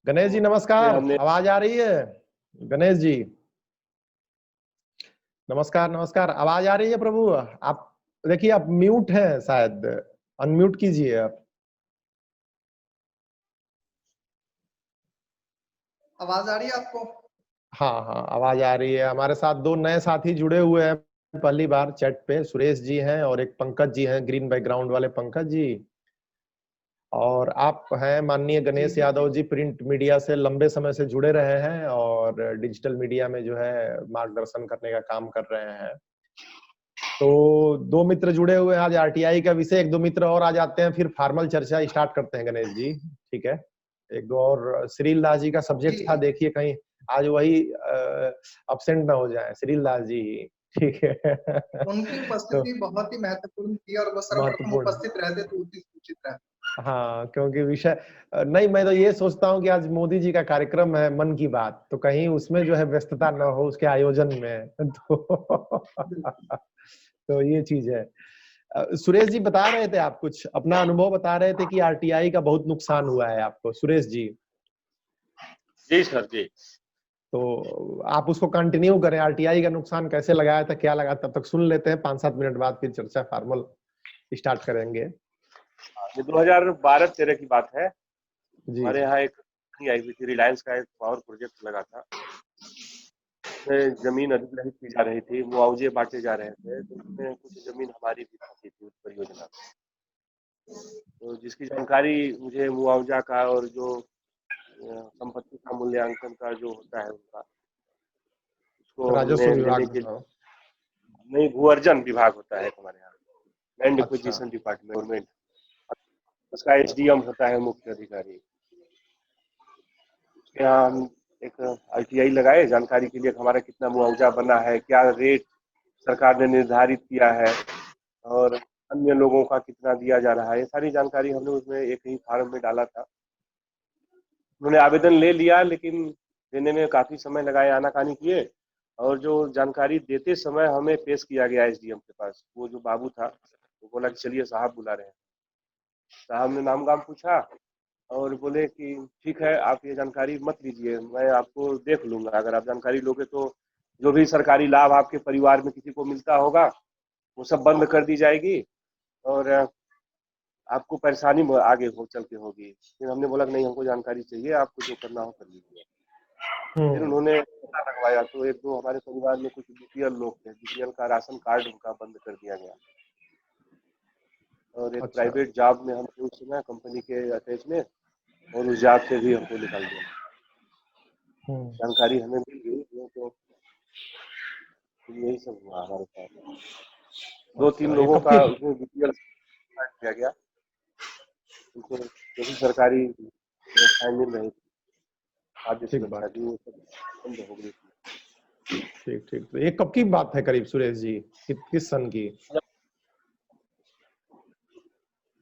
गणेश जी नमस्कार, आवाज आ रही है? गणेश जी नमस्कार नमस्कार, आवाज आ रही है प्रभु? आप देखिए, आप म्यूट हैं शायद, अनम्यूट कीजिए आप। आवाज आ रही है आपको? हाँ हाँ, आवाज आ रही है। हमारे साथ दो नए साथी जुड़े हुए हैं पहली बार चैट पे, सुरेश जी हैं और एक पंकज जी हैं, ग्रीन बैकग्राउंड वाले पंकज जी। और आप हैं माननीय गणेश यादव जी, प्रिंट मीडिया से लंबे समय से जुड़े रहे हैं और डिजिटल मीडिया में जो है मार्गदर्शन करने का काम कर रहे हैं। तो दो मित्र जुड़े हुए हैं आज आरटीआई का विषय, एक दो मित्र और आ जाते हैं, फिर फॉर्मल चर्चा स्टार्ट करते हैं गणेश जी, ठीक है? एक दो और श्रील दास जी का सब्जेक्ट था, देखिए कहीं आज वही अब्सेंट ना हो जाए, श्रील दास जी, ठीक है? उनकी तो उपस्थिति बहुत ही महत्वपूर्ण थी और वो सर्वप्रथम महत्वपूर्ण, उपस्थित रहते तो उचित उचित रहता। हाँ, क्योंकि विषय नहीं, मैं तो ये सोचता हूँ कि आज मोदी जी का कार्यक्रम है मन की बात, तो कहीं उसमें जो है व्यस्तता न हो उसके आयोजन में, तो ये चीज है। सुरेश जी बता रहे थे, आप कुछ अपना अनुभव बता रहे थे कि आरटीआई का बहुत नुकसान हुआ है आपको, सुरेश जी। जी सर जी। तो आप उसको कंटिन्यू करें, आरटीआई का नुकसान कैसे लगाया था, क्या लगा, तब तक सुन लेते हैं, 5-7 मिनट बाद फिर चर्चा फॉर्मल स्टार्ट करेंगे। ये 2012-13 की बात है। जी हमारे यहाँ एक आई हुई थी, रिलायंस का एक पावर प्रोजेक्ट लगा था। जमीन अधिग्रहित की जा रही थी, मुआवजे बांटे जा रहे थे, तो उसमें कुछ जमीन हमारी भी फंसी थी उस परियोजना में। तो जिसकी जानकारी मुझे मुआवजा का और जो संपत्ति का मूल्यांकन का जो होता है उनका, उसको राजस्व हमने विभाग लेने में के था। नहीं, भू-अर्जन विभाग होता है हमारे यहाँ, लैंड अच्छा। एक्विजिशन डिपार्टमेंट, गवर्नमेंट, उसका एसडीएम होता है मुख्य अधिकारी। उसके यहाँ हम एक आरटीआई लगाए जानकारी के लिए, हमारा कितना मुआवजा बना है, क्या रेट सरकार ने निर्धारित किया है और अन्य लोगों का कितना दिया जा रहा है, ये सारी जानकारी हमने उसमें एक ही फॉर्म में डाला था। उन्होंने आवेदन ले लिया, लेकिन देने में काफी समय लगाए, आनाकानी किए, और जो जानकारी देते समय हमें पेश किया गया एसडीएम के पास, वो जो बाबू था वो बोला कि चलिए साहब बुला रहे हैं। साहब ने नाम गाम पूछा और बोले कि ठीक है, आप ये जानकारी मत लीजिए, मैं आपको देख लूंगा, अगर आप जानकारी लोगे तो जो भी सरकारी लाभ आपके परिवार में किसी को मिलता होगा वो सब बंद कर दी जाएगी और आपको परेशानी आगे हो चल के होगी। फिर हमने बोला कि नहीं, हमको जानकारी चाहिए, आपको जो करना हो कर लीजिए। फिर उन्होंने पता लगवाया तो एक दो हमारे परिवार में कुछ बीपीएल लोग थे, बीपीएल का राशन कार्ड उनका बंद कर दिया गया, और एक प्राइवेट जॉब में हम उस समय कंपनी के अटैच में, और उस जॉब से भी हमको निकाल दिया। जानकारी हमें मिल गई तो यही सब हुआ हमारे साथ। 2-3 लोगों का उसमें बीपीएल किया गया, उनको जो भी सरकारी व्यवस्थाएं मिल रही थी, खाद्य सुरक्षा की, वो सब बंद हो गई थी। ठीक ठीक, तो ये कब की बात है करीब सुरेश जी, किस सन की?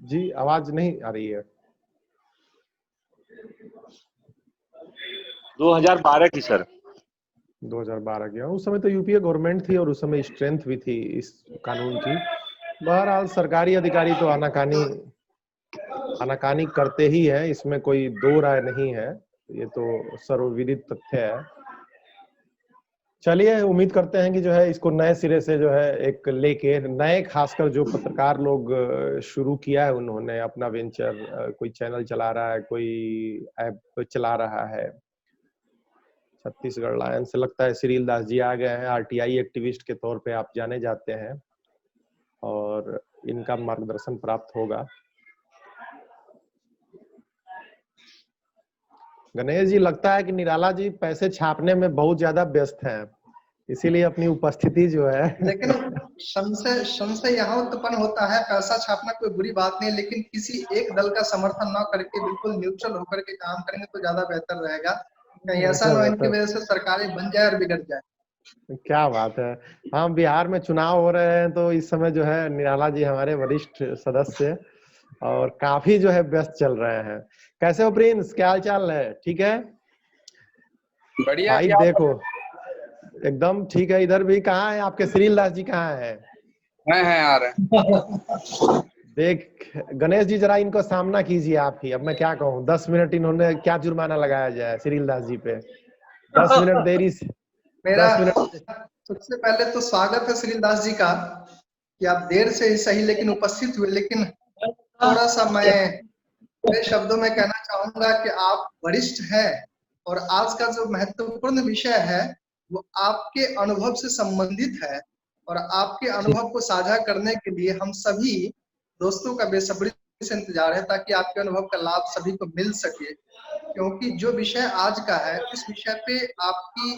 जी आवाज नहीं आ रही है। 2012 की सर। 2012 की, उस समय तो यूपीए गवर्नमेंट थी और उस समय स्ट्रेंथ भी थी इस कानून की। बहरहाल सरकारी अधिकारी तो आनाकानी करते ही है, इसमें कोई दो राय नहीं है, ये तो सर्वविदित तथ्य है। चलिए उम्मीद करते हैं कि जो है इसको नए सिरे से जो है एक लेके नए, खासकर जो पत्रकार लोग शुरू किया है उन्होंने अपना वेंचर, कोई चैनल चला रहा है, कोई ऐप चला रहा है, छत्तीसगढ़ लायन से लगता है श्रील दास जी आ गए हैं, आरटीआई एक्टिविस्ट के तौर पे आप जाने जाते हैं और इनका मार्गदर्शन प्राप्त होगा। गणेश जी, लगता है कि निराला जी पैसे छापने में बहुत ज्यादा व्यस्त हैं, इसीलिए अपनी उपस्थिति जो है लेकिन संशय यहाँ उत्पन्न होता है, पैसा छापना कोई बुरी बात नहीं, लेकिन किसी एक दल का समर्थन न करके बिल्कुल न्यूट्रल होकर के काम करेंगे तो ज्यादा बेहतर रहेगा। कहीं ऐसा न हो इनकी वजह से सरकारें बन जाए और बिगड़ जाए। क्या बात है। हाँ, बिहार में चुनाव हो रहे हैं तो इस समय जो है निराला जी हमारे वरिष्ठ सदस्य और काफी जो है व्यस्त चल रहे हैं। कैसे हो प्रिंस, क्या हाल चाल है? ठीक है बढ़िया भाई, देखो एकदम ठीक है। इधर भी कहाँ है आपके श्रील दास जी, कहाँ है? है आ रहे हैं। देख गणेश जी, जरा इनको सामना कीजिए आप ही। अब मैं क्या कहूँ, 10 मिनट इन्होंने क्या जुर्माना लगाया जाए श्रील दास जी पे। 10 मिनट देरी से, मेरा 10 मिनट। सबसे पहले तो स्वागत है श्रील दास जी का कि आप देर से ही सही लेकिन उपस्थित हुए। लेकिन थोड़ा सा मैं मेरे शब्दों में कहना चाहूंगा कि आप वरिष्ठ हैं और आज का जो महत्वपूर्ण विषय है वो आपके अनुभव से संबंधित है और आपके अनुभव को साझा करने के लिए हम सभी दोस्तों का बेसब्री से इंतजार है ताकि आपके अनुभव का लाभ सभी को मिल सके, क्योंकि जो विषय आज का है उस विषय पे आपकी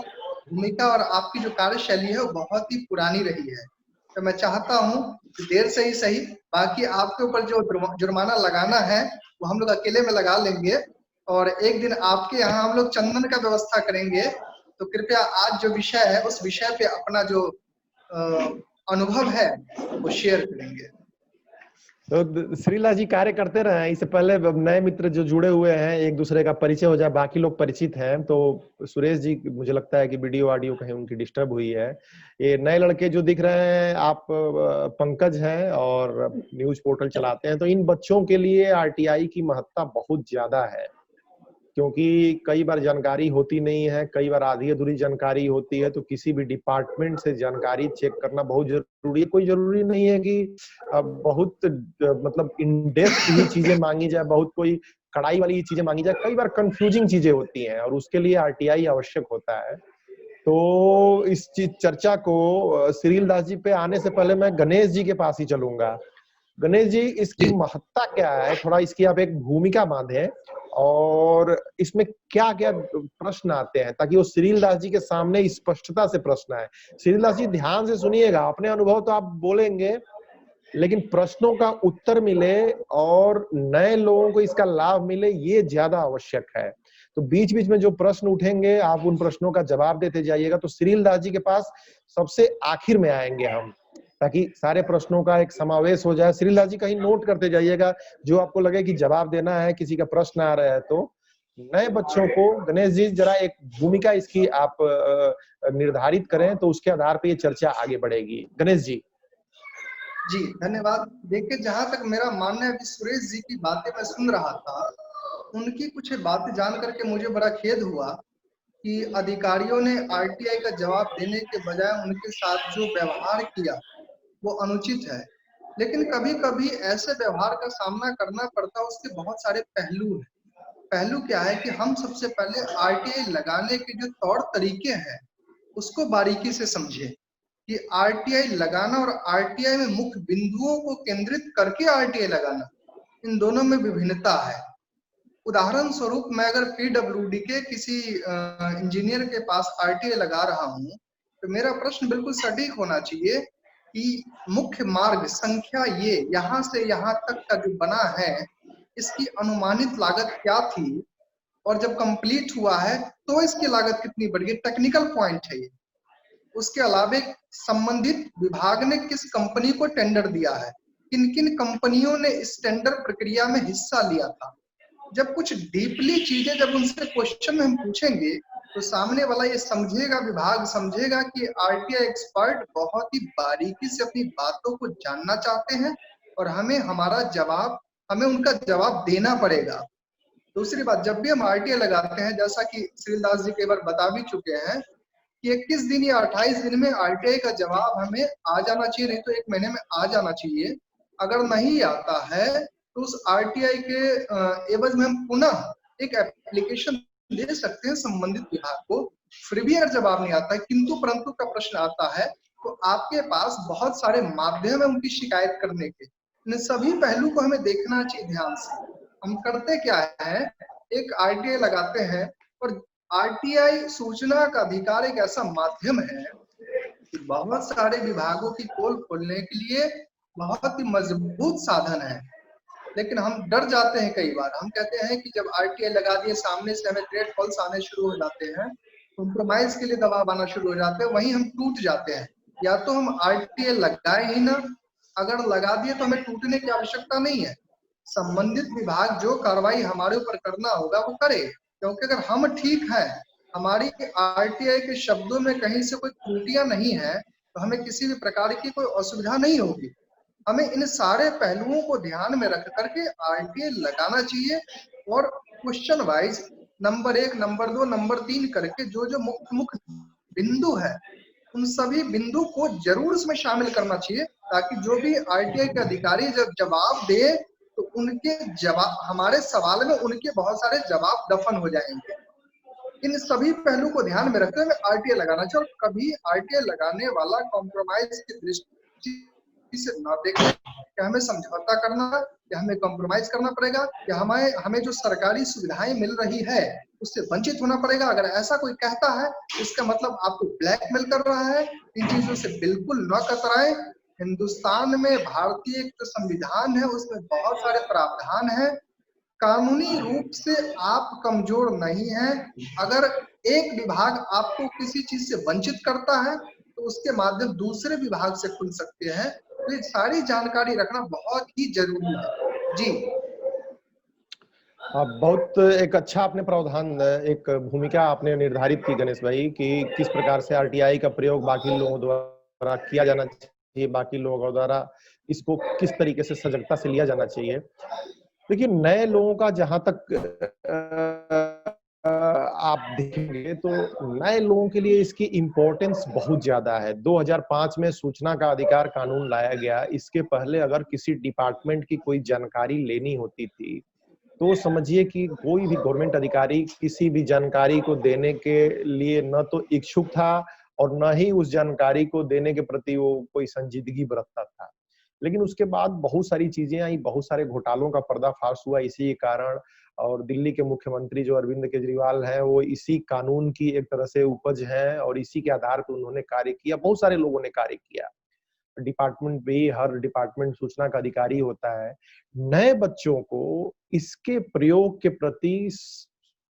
भूमिका और आपकी जो कार्यशैली है वो बहुत ही पुरानी रही है। तो मैं चाहता हूँ कि देर से ही सही, बाकी आपके ऊपर जो जुर्माना लगाना है वो हम लोग अकेले में लगा लेंगे और एक दिन आपके यहाँ हम लोग चंदन का व्यवस्था करेंगे। तो कृपया आज जो विषय है उस विषय पे अपना जो अनुभव है वो शेयर करेंगे। तो श्रीला जी कार्य करते रहे। इससे पहले नए मित्र जो जुड़े हुए हैं, एक दूसरे का परिचय हो जाए, बाकी लोग परिचित हैं। तो सुरेश जी, मुझे लगता है कि वीडियो ऑडियो कहीं उनकी डिस्टर्ब हुई है। ये नए लड़के जो दिख रहे हैं, आप पंकज हैं और न्यूज पोर्टल चलाते हैं। तो इन बच्चों के लिए आरटीआई की महत्ता बहुत ज्यादा है, क्योंकि कई बार जानकारी होती नहीं है, कई बार आधी अधूरी जानकारी होती है। तो किसी भी डिपार्टमेंट से जानकारी चेक करना बहुत जरूरी है। कोई जरूरी नहीं है कि बहुत मतलब इन डेप्थ ही चीजें मांगी जाए, बहुत कोई कड़ाई वाली चीजें मांगी जाए। कई बार कंफ्यूजिंग चीजें होती हैं और उसके लिए आरटीआई आवश्यक होता है। तो इस चर्चा को श्रील दास जी पे आने से पहले मैं गणेश जी के पास ही चलूंगा। गणेश जी, इसकी महत्ता क्या है, थोड़ा इसकी आप एक भूमिका बांधे और इसमें क्या क्या प्रश्न आते हैं, ताकि वो श्रील दास जी के सामने स्पष्टता से प्रश्न आए। श्रील दास जी ध्यान से सुनिएगा, अपने अनुभव तो आप बोलेंगे लेकिन प्रश्नों का उत्तर मिले और नए लोगों को इसका लाभ मिले, ये ज्यादा आवश्यक है। तो बीच बीच में जो प्रश्न उठेंगे आप उन प्रश्नों का जवाब देते जाइएगा। तो श्रील दास जी के पास सबसे आखिर में आएंगे हम, ताकि सारे प्रश्नों का एक समावेश हो जाए। श्रील दास जी कहीं नोट करते जाइएगा, जो आपको लगे कि जवाब देना है, किसी का प्रश्न आ रहा है। तो नए बच्चों को गणेश जी जरा एक भूमिका इसकी आप निर्धारित करें, तो उसके आधार पर ये चर्चा आगे बढ़ेगी। गणेश जी। जी धन्यवाद। देखिए, जहां तक मेरा मानना है, सुरेश जी की बातें मैं सुन रहा था, उनकी कुछ बातें जान करके मुझे बड़ा खेद हुआ कि अधिकारियों ने आरटीआई का जवाब देने के बजाय उनके साथ जो व्यवहार किया वो अनुचित है। लेकिन कभी कभी ऐसे व्यवहार का सामना करना पड़ता है, उसके बहुत सारे पहलू हैं। पहलू क्या है कि हम सबसे पहले आरटीआई लगाने के जो तौर तरीके हैं उसको बारीकी से समझे कि आरटीआई लगाना और आरटीआई में मुख्य बिंदुओं को केंद्रित करके आरटीआई लगाना, इन दोनों में विभिन्नता है। उदाहरण स्वरूप मैं अगर पीडब्ल्यूडी के किसी इंजीनियर के पास आरटीआई लगा रहा हूँ तो मेरा प्रश्न बिल्कुल सटीक होना चाहिए कि मुख्य मार्ग संख्या ये यहाँ से यहाँ तक का जो बना है इसकी अनुमानित लागत क्या थी और जब कंप्लीट हुआ है तो इसकी लागत कितनी बढ़ गई। टेक्निकल पॉइंट है ये। उसके अलावा संबंधित विभाग ने किस कंपनी को टेंडर दिया है, किन किन कंपनियों ने इस टेंडर प्रक्रिया में हिस्सा लिया था। जब कुछ डीपली चीजें जब उनसे क्वेश्चन में हम पूछेंगे तो सामने वाला ये समझेगा, विभाग समझेगा कि आरटीआई एक्सपर्ट बहुत ही बारीकी से अपनी बातों को जानना चाहते हैं और हमें उनका जवाब देना पड़ेगा। दूसरी बात, जब भी हम आरटीआई लगाते हैं, जैसा कि श्रील दास जी कई बार बता भी चुके हैं कि 21 दिन या 28 दिन में आरटीआई का जवाब हमें आ जाना चाहिए, नहीं तो 1 महीने में आ जाना चाहिए। अगर नहीं आता है तो उस आरटीआई के एवज में हम पुनः एक एप्लीकेशन दे सकते हैं संबंधित विभाग को। फिर भी अगर जवाब नहीं आता है, किंतु परंतु का प्रश्न आता है, तो आपके पास बहुत सारे माध्यम है उनकी शिकायत करने के। इन सभी पहलू को हमें देखना चाहिए ध्यान से। हम करते क्या है, एक आरटीआई लगाते हैं और आरटीआई सूचना का अधिकार एक ऐसा माध्यम है कि बहुत सारे विभागों की पोल खोलने के लिए बहुत ही मजबूत साधन है। लेकिन हम डर जाते हैं कई बार। हम कहते हैं कि जब आरटीआई लगा दिए, सामने से हमें ट्रेड कॉल्स आने शुरू हो जाते हैं, कॉम्प्रोमाइज के लिए दबाव आना शुरू हो जाते हैं, वहीं हम टूट जाते हैं। या तो हम आरटीआई लगाए ही ना, अगर लगा दिए तो हमें टूटने की आवश्यकता नहीं है। संबंधित विभाग जो कार्रवाई हमारे ऊपर करना होगा वो करे, क्योंकि अगर हम ठीक है, हमारी आरटीआई के शब्दों में कहीं से कोई त्रुटियां नहीं है, तो हमें किसी भी प्रकार की कोई असुविधा नहीं होगी। हमें इन सारे पहलुओं को ध्यान में रख करके आरटीआई लगाना चाहिए और question wise number 1, number 2, number 3 करके जो जो मुख्य मुख्य बिंदु है उन सभी बिंदु को जरूर इसमें शामिल करना चाहिए, ताकि जो भी आरटीआई के अधिकारी जब जवाब दे तो उनके जवाब, हमारे सवाल में उनके बहुत सारे जवाब दफन हो जाएंगे। इन सभी पहलू को ध्यान में रखते हुए आरटीआई लगाना चाहिए, और कभी आरटीआई लगाने वाला कॉम्प्रोमाइज की दृष्टि से ना देखें कि हमें समझौता करना या हमें कॉम्प्रोमाइज करना पड़ेगा या हमें जो सरकारी सुविधाएं मिल रही है उससे वंचित होना पड़ेगा। अगर ऐसा कोई कहता है इसका मतलब आपको ब्लैकमेल कर रहा है। इन चीजों से बिल्कुल न कतराएं। हिंदुस्तान में भारतीय जो संविधान है उसमें बहुत सारे प्रावधान है। कानूनी रूप से आप कमजोर नहीं हैं। अगर एक विभाग आपको किसी चीज से वंचित करता है तो उसके माध्यम दूसरे विभाग से खुल सकते हैं। तो ये सारी जानकारी रखना बहुत ही जरूरी है जी। बहुत एक अच्छा आपने प्रावधान, एक भूमिका आपने निर्धारित की गणेश भाई, कि किस प्रकार से आरटीआई का प्रयोग बाकी लोगों द्वारा किया जाना चाहिए, बाकी लोगों द्वारा इसको किस तरीके से सजगता से लिया जाना चाहिए। देखिए, नए लोगों का जहां तक आप देखेंगे तो नए लोगों के लिए इसकी इम्पोर्टेंस बहुत ज्यादा है। 2005 में सूचना का अधिकार कानून लाया गया। इसके पहले अगर किसी डिपार्टमेंट की कोई जानकारी लेनी होती थी तो समझिए कि कोई भी गवर्नमेंट अधिकारी किसी भी जानकारी को देने के लिए न तो इच्छुक था और न ही उस जानकारी को देने के प्रति वो कोई संजीदगी बरतता था। लेकिन उसके बाद बहुत सारी चीजें आई, बहुत सारे घोटालों का पर्दाफाश हुआ इसी के कारण। और दिल्ली के मुख्यमंत्री जो अरविंद केजरीवाल हैं वो इसी कानून की एक तरह से उपज है और इसी के आधार पर उन्होंने कार्य किया, बहुत सारे लोगों ने कार्य किया। डिपार्टमेंट भी, हर डिपार्टमेंट सूचना का अधिकारी होता है। नए बच्चों को इसके प्रयोग के प्रति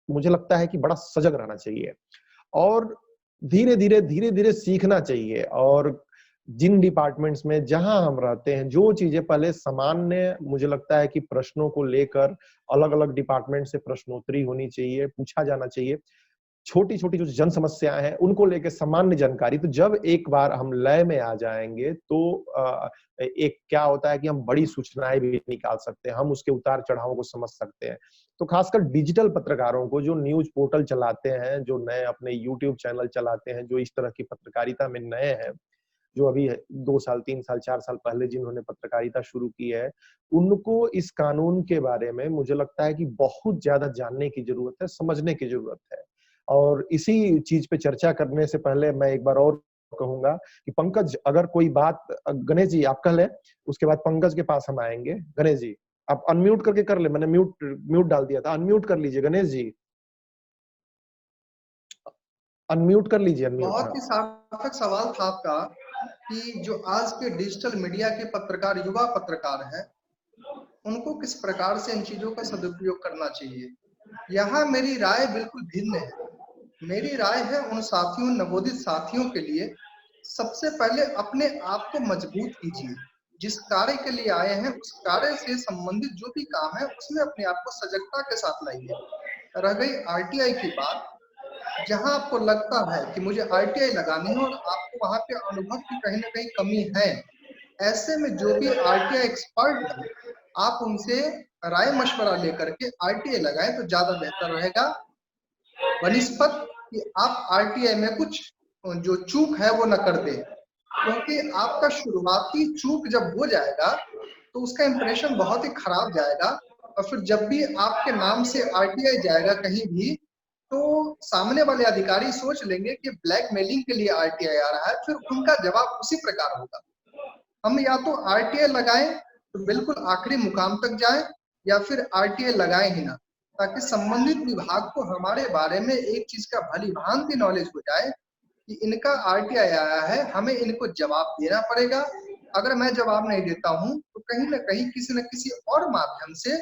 मुझे लगता है कि बड़ा सजग रहना चाहिए और धीरे-धीरे सीखना चाहिए। और जिन डिपार्टमेंट्स में जहां हम रहते हैं, जो चीजें पहले सामान्य मुझे लगता है कि प्रश्नों को लेकर अलग-अलग डिपार्टमेंट से प्रश्नोत्तरी होनी चाहिए, पूछा जाना चाहिए। छोटी-छोटी जो जन समस्याएं हैं उनको लेके सामान्य जानकारी, तो जब एक बार हम लय में आ जाएंगे तो एक क्या होता है कि हम बड़ी सूचनाएं भी निकाल सकते हैं, हम उसके उतार चढ़ावों को समझ सकते हैं। तो खासकर डिजिटल पत्रकारों को, जो न्यूज पोर्टल चलाते हैं, जो नए अपने यूट्यूब चैनल चलाते हैं, जो इस तरह की पत्रकारिता में नए हैं, जो अभी 2 साल, 3 साल, 4 साल पहले जिन्होंने पत्रकारिता शुरू की है, उनको इस कानून के बारे में मुझे लगता है कि बहुत ज्यादा जानने की जरूरत है, समझने की जरूरत है। और इसी चीज पे चर्चा करने से पहले मैं एक बार और कहूंगा कि पंकज, अगर कोई बात, गणेश जी आप कह ले, उसके बाद पंकज के पास हम आएंगे। गणेश जी आप अनम्यूट करके कर ले, मैंने म्यूट डाल दिया था, अनम्यूट कर लीजिए गणेश जी, अनम्यूट कर लीजिए, अनम्यूट। बहुत ही सार्थक सवाल था आपका कि जो आज के डिजिटल मीडिया के पत्रकार, युवा पत्रकार हैं, उनको किस प्रकार से इन चीजों का सदुपयोग करना चाहिए। यहाँ मेरी राय बिल्कुल भिन्न है। मेरी राय है उन साथियों, नवोदित साथियों के लिए, सबसे पहले अपने आप को मजबूत कीजिए। जिस कार्य के लिए आए हैं उस कार्य से संबंधित जो भी काम है उसमें अपने आप को सजगता के साथ लाइए। रह गई आरटीआई की बात, जहां आपको लगता है कि मुझे आरटीआई लगानी है और आपको वहां पे अनुभव की कहीं ना कहीं कमी है, ऐसे में जो भी आरटीआई एक्सपर्ट है आप उनसे राय मशवरा लेकर के आरटीआई लगाएं तो ज्यादा बेहतर रहेगा, बनिस्पत कि आप आरटीआई में कुछ जो चूक है वो न कर दे। क्योंकि आपका शुरुआती चूक जब हो जाएगा तो उसका इंप्रेशन बहुत ही खराब जाएगा और फिर जब भी आपके नाम से आरटीआई जाएगा कहीं भी तो सामने वाले अधिकारी सोच लेंगे कि ब्लैकमेलिंग के लिए आरटीआई आ रहा है, फिर उनका जवाब उसी प्रकार होगा। हम या तो आरटीआई लगाएं तो बिल्कुल आखिरी मुकाम तक जाएं या फिर आरटीआई लगाएं ही ना, ताकि संबंधित विभाग को हमारे बारे में एक चीज का भली भांति नॉलेज हो जाए कि इनका आरटीआई आया है, हमें इनको जवाब देना पड़ेगा। अगर मैं जवाब नहीं देता हूं तो कहीं ना कहीं किसी न किसी और माध्यम से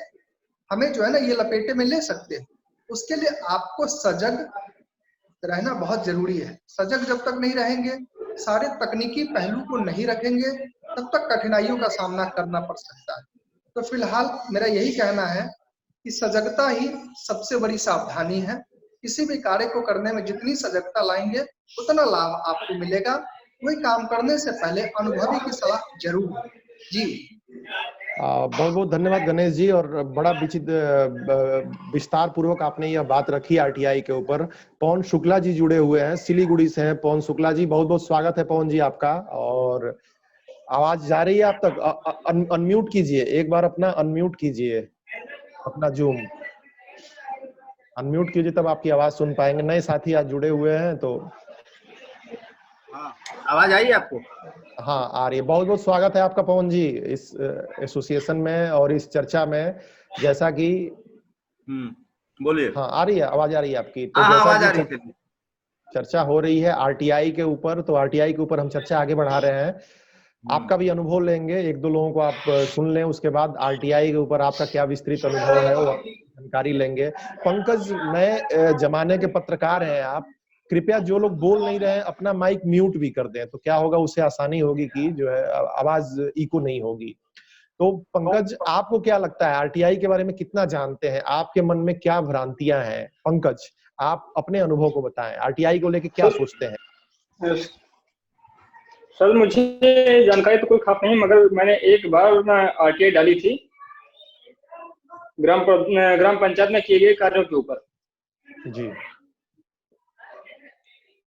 हमें जो है ना ये लपेटे में ले सकते हैं। उसके लिए आपको सजग रहना बहुत जरूरी है। सजग जब तक नहीं रहेंगे, सारे तकनीकी पहलू को नहीं रखेंगे, तब तक कठिनाइयों का सामना करना पड़ सकता है। तो फिलहाल मेरा यही कहना है कि सजगता ही सबसे बड़ी सावधानी है। किसी भी कार्य को करने में जितनी सजगता लाएंगे उतना लाभ आपको मिलेगा। कोई काम करने से पहले अनुभवी की सलाह जरूर लें। जी बहुत बहुत धन्यवाद गणेश जी, और बड़ा विस्तार पूर्वक आपने यह बात रखी आरटीआई के ऊपर। पवन शुक्ला जी जुड़े हुए हैं, सिलीगुड़ी से हैं। पवन शुक्ला जी, बहुत बहुत स्वागत है पवन जी आपका। और आवाज जा रही है आप तक? अनम्यूट कीजिए, एक बार अपना अनम्यूट कीजिए, अपना जूम अनम्यूट कीजिए, तब आपकी आवाज सुन पाएंगे। नए साथी आज जुड़े हुए हैं तो हाँ, आवाज आई आपको? हाँ, आ रही है। बहुत बहुत स्वागत है आपका पवन जी इस एसोसिएशन में और इस चर्चा में। जैसा कि बोलिए। हाँ, आ रही है, आवाज आ रही है आपकी? तो हाँ, जैसा आवाज आ रही कि है। चर्चा हो रही है आरटीआई के ऊपर, तो आरटीआई के ऊपर हम चर्चा आगे बढ़ा रहे हैं। आपका भी अनुभव लेंगे, एक दो लोगों को आप सुन लें, उसके बाद आरटीआई के ऊपर आपका क्या विस्तृत अनुभव है वो जानकारी लेंगे। पंकज, नए जमाने के पत्रकार हैं आप, कृपया जो लोग बोल नहीं रहे हैं अपना माइक म्यूट भी कर दें, तो क्या होगा, उससे आसानी होगी कि जो है आवाज इको नहीं होगी। तो पंकज, आपको क्या लगता है आरटीआई के बारे में कितना जानते हैं? आपके मन में क्या भ्रांतियां हैं? पंकज, आप अपने अनुभव को बताएं, आरटीआई को लेके क्या सोचते हैं? सर, मुझे जानकारी तो कोई खास नहीं, मगर मैंने एक बार आरटीआई डाली थी ग्राम पंचायत में किए गए कार्यों के ऊपर जी।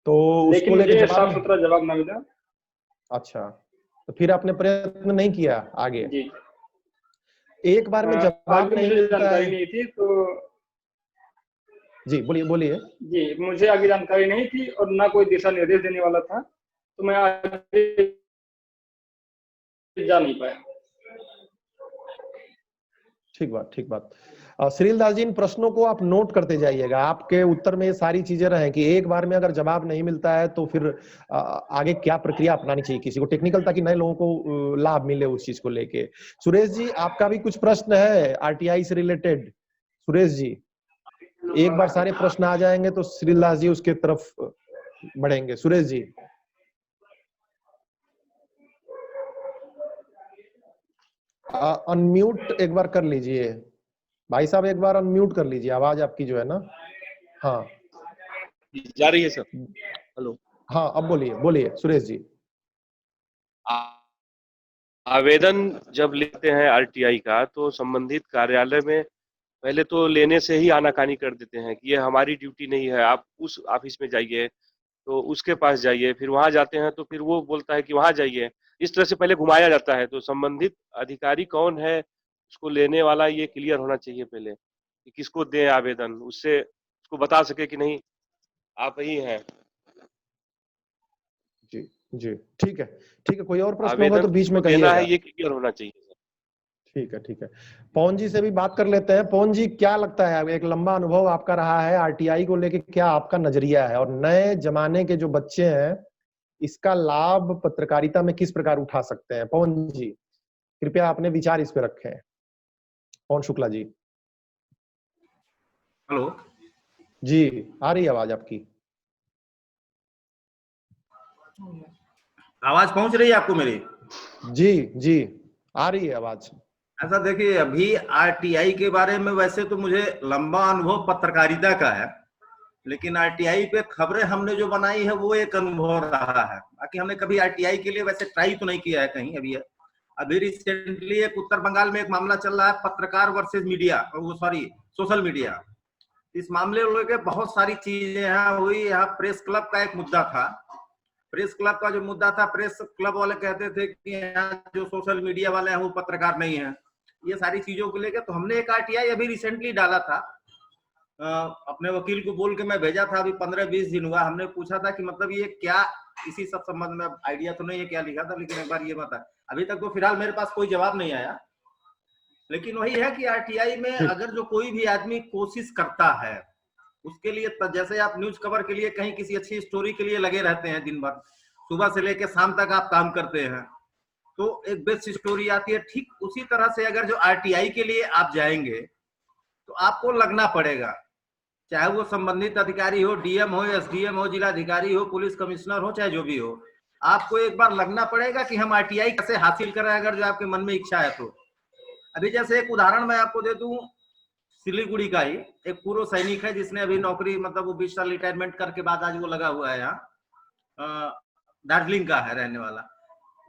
तो लेकिन उसको लेके मुझे जवाब साफ सुथरा जवाब न मिला। अच्छा, तो फिर आपने प्रयत्न नहीं किया आगे? जी, एक बार में जवाब नहीं मुझे मिलता जानकारी है। नहीं थी, तो जी बोलिए बोलिए। जी मुझे आगे जानकारी नहीं थी और ना कोई दिशा निर्देश देने वाला था, तो मैं आगे जा नहीं पाया। ठीक बात, ठीक बात। श्रील दास जी, इन प्रश्नों को आप नोट करते जाइएगा। आपके उत्तर में ये सारी चीजें रहे कि एक बार में अगर जवाब नहीं मिलता है तो फिर आगे क्या प्रक्रिया अपनानी चाहिए किसी को, टेक्निकल, ताकि नए लोगों को लाभ मिले उस चीज को लेके। सुरेश जी, आपका भी कुछ प्रश्न है आरटीआई से रिलेटेड? सुरेश जी, एक बार सारे प्रश्न आ जाएंगे तो श्रील दास जी उसके तरफ बढ़ेंगे। सुरेश जी। अनम्यूट एक बार कर लीजिए भाई साहब, एक बार अनम्यूट कर लीजिए, आवाज आपकी जो है ना। हाँ, जा रही है सर? हेलो। हाँ, अब बोलिए बोलिए सुरेश जी। आवेदन जब लेते हैं आरटीआई का, तो संबंधित कार्यालय में पहले तो लेने से ही आनाकानी कर देते हैं कि ये हमारी ड्यूटी नहीं है, आप उस ऑफिस में जाइए, तो उसके पास जाइए। फिर वहां जाते हैं तो फिर वो बोलता है कि वहां जाइए। इस तरह से पहले घुमाया जाता है। तो संबंधित अधिकारी कौन है, उसको लेने वाला, ये क्लियर होना चाहिए पहले कि किसको दें आवेदन, उससे उसको बता सके कि नहीं आप ही हैं। जी जी, ठीक है ठीक है। कोई और प्रश्न होगा आवेदन तो बीच में किसको देना है, कहिएगा। ये क्लियर होना चाहिए। ठीक है ठीक है। पवन जी से भी बात कर लेते हैं। पवन जी, क्या लगता है, एक लंबा अनुभव आपका रहा है आरटीआई को लेके, क्या आपका नजरिया है? और नए जमाने के जो बच्चे हैं, इसका लाभ पत्रकारिता में किस प्रकार उठा सकते हैं? पवन जी, कृपया अपने विचार इस पे रखें। पवन शुक्ला जी। हेलो जी, आ रही है आवाज आपकी? आवाज पहुंच रही है आपको मेरी? जी जी, आ रही है आवाज। ऐसा देखिए, अभी आरटीआई के बारे में वैसे तो मुझे लंबा अनुभव पत्रकारिता का है, लेकिन आरटीआई पे खबरें हमने जो बनाई है वो एक अनुभव रहा है। बाकी हमने कभी आरटीआई के लिए वैसे ट्राई तो नहीं किया है कहीं। अभी रिसेंटली एक उत्तर बंगाल में एक मामला चल रहा है, पत्रकार वर्सेस मीडिया, वो सॉरी सोशल मीडिया। इस मामले को लेकर बहुत सारी चीजें यहाँ हुई। यहाँ प्रेस क्लब का एक मुद्दा था। प्रेस क्लब का जो मुद्दा था, प्रेस क्लब वाले कहते थे कि यहाँ जो सोशल मीडिया वाले हैं वो पत्रकार नहीं है। ये सारी चीजों को लेकर तो हमने एक आरटीआई अभी रिसेंटली डाला था। अपने वकील को बोल के मैं भेजा था, अभी 15-20 दिन हुआ। हमने पूछा था कि मतलब ये क्या, इसी सब संबंध में आइडिया तो नहीं है क्या लिखा था, लेकिन एक बार ये बता। अभी तक तो फिलहाल मेरे पास कोई जवाब नहीं आया। लेकिन वही है कि आरटीआई में अगर जो कोई भी आदमी कोशिश करता है, उसके लिए जैसे आप न्यूज कवर के लिए कहीं किसी अच्छी स्टोरी के लिए लगे रहते हैं, दिन भर सुबह से लेकर शाम तक आप काम करते हैं, तो एक बेस्ट स्टोरी आती है। ठीक उसी तरह से अगर जो आरटीआई के लिए आप जाएंगे तो आपको लगना पड़ेगा, चाहे वो संबंधित अधिकारी हो, डीएम हो, एसडीएम हो, जिलाधिकारी हो, पुलिस कमिश्नर हो, चाहे जो भी हो, आपको एक बार लगना पड़ेगा कि हम आरटीआई कैसे हासिल करें, अगर जो आपके मन में इच्छा है तो। अभी जैसे एक उदाहरण मैं आपको दे दूं, सिलीगुड़ी का ही एक पूर्व सैनिक है जिसने अभी नौकरी, मतलब वो 20 साल रिटायरमेंट करके बाद आज वो लगा हुआ है यहाँ, दार्जिलिंग का है रहने वाला।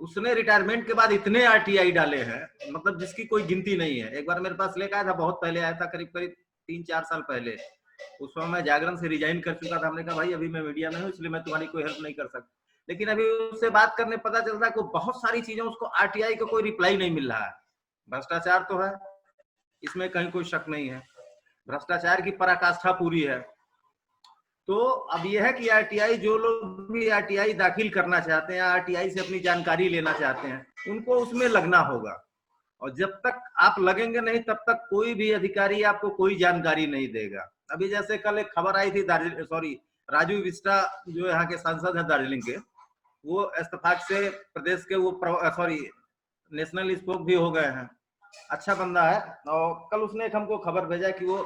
उसने रिटायरमेंट के बाद इतने आरटीआई डाले हैं, मतलब जिसकी कोई गिनती नहीं है। एक बार मेरे पास लेकर आया था, बहुत पहले आया था, करीब करीब 3-4 साल पहले। उस समय मैं जागरण से रिजाइन कर चुका था। हमने कहा भाई अभी मैं मीडिया में हूँ, इसलिए मैं तुम्हारी कोई हेल्प नहीं कर सकता। लेकिन अभी उससे बात करने पता चलता है कि बहुत सारी चीजें उसको आरटीआई का कोई रिप्लाई नहीं मिल रहा है। भ्रष्टाचार तो है, इसमें कहीं कोई शक नहीं है, भ्रष्टाचार की पराकाष्ठा पूरी है। तो अब यह है कि आरटीआई, जो लोग भी आरटीआई दाखिल करना चाहते हैं, आरटीआई से अपनी जानकारी लेना चाहते हैं, उनको उसमें लगना होगा। और जब तक आप लगेंगे नहीं, तब तक कोई भी अधिकारी आपको कोई जानकारी नहीं देगा। अभी जैसे कल एक खबर आई थी, राजू विस्टा जो यहाँ के सांसद हैं दार्जिलिंग के, वो इस्तीफाक से प्रदेश के वो नेशनल स्पोक भी हो गए हैं। अच्छा बंदा है। और कल उसने एक हमको खबर भेजा कि वो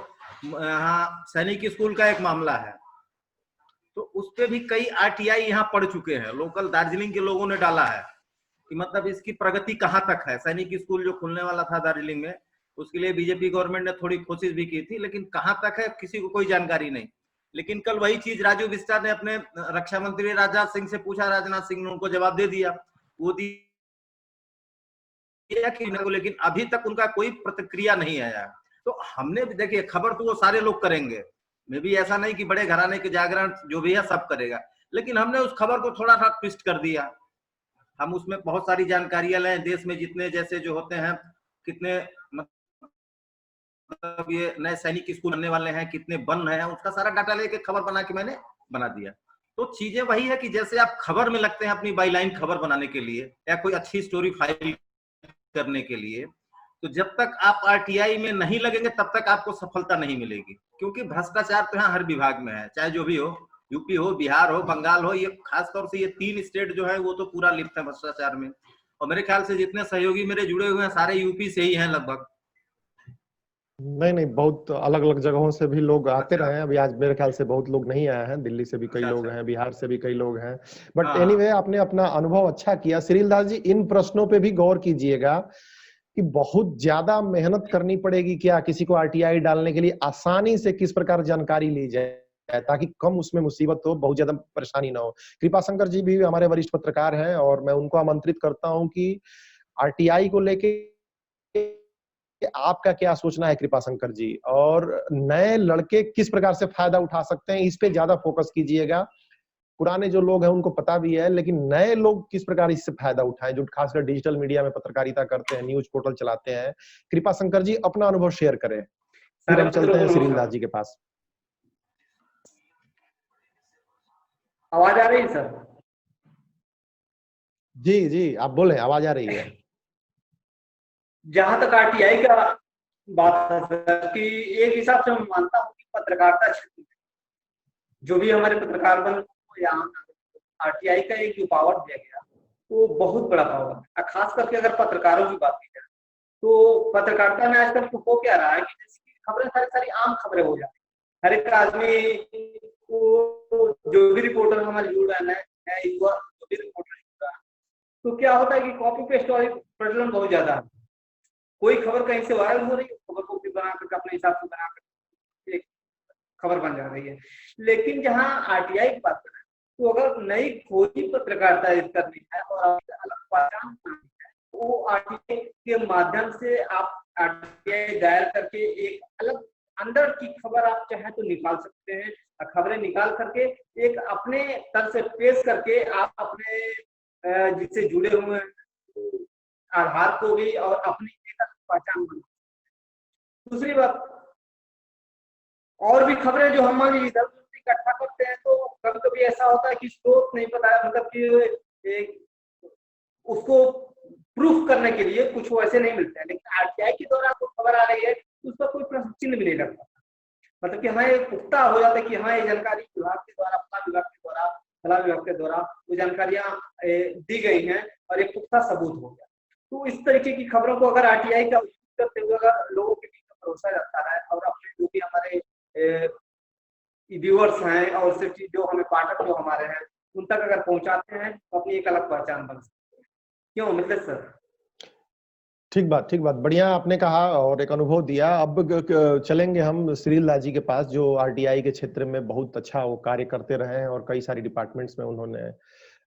यहाँ सैनिक स्कूल का एक मामला है, तो उस पे भी कई आरटीआई यहाँ पड़ चुके हैं। लोकल दार्जिलिंग के लोगों ने डाला है कि मतलब इसकी प्रगति कहाँ तक है। सैनिक स्कूल जो खुलने वाला था दार्जिलिंग में, उसके लिए बीजेपी गवर्नमेंट ने थोड़ी कोशिश भी की थी, लेकिन कहाँ तक है किसी को कोई जानकारी नहीं। लेकिन कल वही चीज राजू विस्टा ने अपने रक्षा मंत्री राजनाथ सिंह से पूछा, राजनाथ सिंह ने उनको जवाब दे दिया, वो दिया कि लेकिन अभी तक उनका कोई प्रतिक्रिया नहीं आया। तो हमने भी देखिए, खबर तो वो सारे लोग करेंगे, मैं भी ऐसा नहीं कि बड़े घराने के जागरण जो भी है सब करेगा, लेकिन हमने उस खबर को थोड़ा सा ट्विस्ट कर दिया। हम उसमें बहुत सारी जानकारियां लें, देश में जितने जैसे जो होते हैं, कितने मतलब ये नए सैनिक स्कूल बनने वाले हैं, कितने बन रहे हैं, उसका सारा डाटा लेके खबर बना के मैंने बना दिया। तो चीजें वही है कि जैसे आप खबर में लगते हैं अपनी बाईलाइन खबर बनाने के लिए या कोई अच्छी स्टोरी फाइल करने के लिए, तो जब तक आप आरटीआई में नहीं लगेंगे तब तक आपको सफलता नहीं मिलेगी। क्योंकि भ्रष्टाचार तो यहाँ हर विभाग में है, चाहे जो भी हो, यूपी हो, बिहार हो, बंगाल हो, ये खासतौर से ये 3 स्टेट जो है वो तो पूरा लिप्त है भ्रष्टाचार में। और मेरे ख्याल से जितने सहयोगी मेरे जुड़े हुए हैं सारे यूपी से ही हैं लगभग। नहीं, बहुत अलग अलग जगहों से भी लोग आते रहे हैं। अभी आज मेरे ख्याल से बहुत लोग नहीं आए हैं, दिल्ली से भी कई लोग हैं, बिहार से भी कई लोग हैं। बट एनीवे, आपने अपना अनुभव अच्छा किया। श्रील दास जी, इन प्रश्नों पे भी गौर कीजिएगा कि बहुत ज्यादा मेहनत करनी पड़ेगी क्या किसी को आरटीआई डालने के लिए, आसानी से किस प्रकार जानकारी ली जाए ताकि कम उसमें मुसीबत हो, बहुत ज्यादा परेशानी ना हो। कृपाशंकर जी भी हमारे वरिष्ठ पत्रकार हैं और मैं उनको आमंत्रित करता हूं कि आरटीआई को लेके आपका क्या सोचना है कृपाशंकर जी, और नए लड़के किस प्रकार से फायदा उठा सकते हैं, इस पे ज्यादा फोकस कीजिएगा। पुराने जो लोग हैं उनको पता भी है, लेकिन नए लोग किस प्रकार इससे फायदा उठाएं, जो खासकर डिजिटल मीडिया में पत्रकारिता करते हैं, न्यूज पोर्टल चलाते हैं। कृपाशंकर जी अपना अनुभव शेयर करें, फिर हम चलते हैं श्रील दास जी के पास। आवाज आ रही है सर? जी जी, आप बोले, आवाज आ रही है। जहां तक आरटीआई का बात है सर, कि एक हिसाब से मैं मानता हूँ कि पत्रकारिता क्षेत्र में जो भी हमारे पत्रकार बन यहाँ आरटीआई का एक जो पावर दिया गया वो बहुत बड़ा पावर है। खास करके अगर पत्रकारों की बात की जाए तो पत्रकारिता में आजकल हो क्या रहा है कि जैसे खबरें सारी आम खबरें हो जाती है। हर एक आदमी जो भी रिपोर्टर हमारे जुड़ रहे हैं, जो भी रिपोर्टर जुड़ रहा है, तो क्या होता है कि कॉपी पेस्ट वाली प्रचलन बहुत ज्यादा है। कोई खबर कहीं से वायरल हो रही है, खबर को बना करके अपने हिसाब से बना कर खबर बन जा रही है। लेकिन जहां आरटीआई की बात करें तो अगर नई खोजी पत्रकारिता करनी है और अलग पहचान करनी है, वो आरटीआई के माध्यम से आप आरटीआई दायर करके एक अलग अंदर की खबर आप चाहे तो निकाल सकते हैं। खबरें निकाल करके एक अपने तरह से पेश करके आप अपने जिससे जुड़े हुए आधार को भी और अपनी पहचान बना। दूसरी बात, और भी खबरें जो हम इधर उधर इकट्ठा करते हैं तो कभी कभी ऐसा होता है कि स्रोत नहीं पता है, मतलब कि उसको प्रूफ करने के लिए कुछ वैसे नहीं मिलते हैं। लेकिन आरटीआई के द्वारा आपको खबर आ रही है तो उसका कोई प्रश्न चिन्ह भी नहीं लगता, मतलब कि हमें पुख्ता हो जाता है कि हाँ ये जानकारी विभाग के द्वारा, फला विभाग के द्वारा, फला विभाग के द्वारा वो जानकारियां दी गई हैं और एक पुख्ता सबूत हो गया। तो इस तरीके की खबरों को अगर आरटीआई का उपयोग करते हुए अगर लोगों के बीच में भरोसा रहता है और अपने जो भी हमारे व्यूअर्स हैं और सिर्फ जो हमें पाठक जो हमारे हैं उन तक अगर पहुंचाते हैं तो अपनी एक अलग पहचान बन सकती है। क्यों मित्र सर? ठीक बात, बढ़िया आपने कहा और एक अनुभव दिया। अब चलेंगे हम श्रील दास जी के पास, जो आरटीआई के क्षेत्र में बहुत अच्छा वो कार्य करते रहे हैं और कई सारी डिपार्टमेंट्स में उन्होंने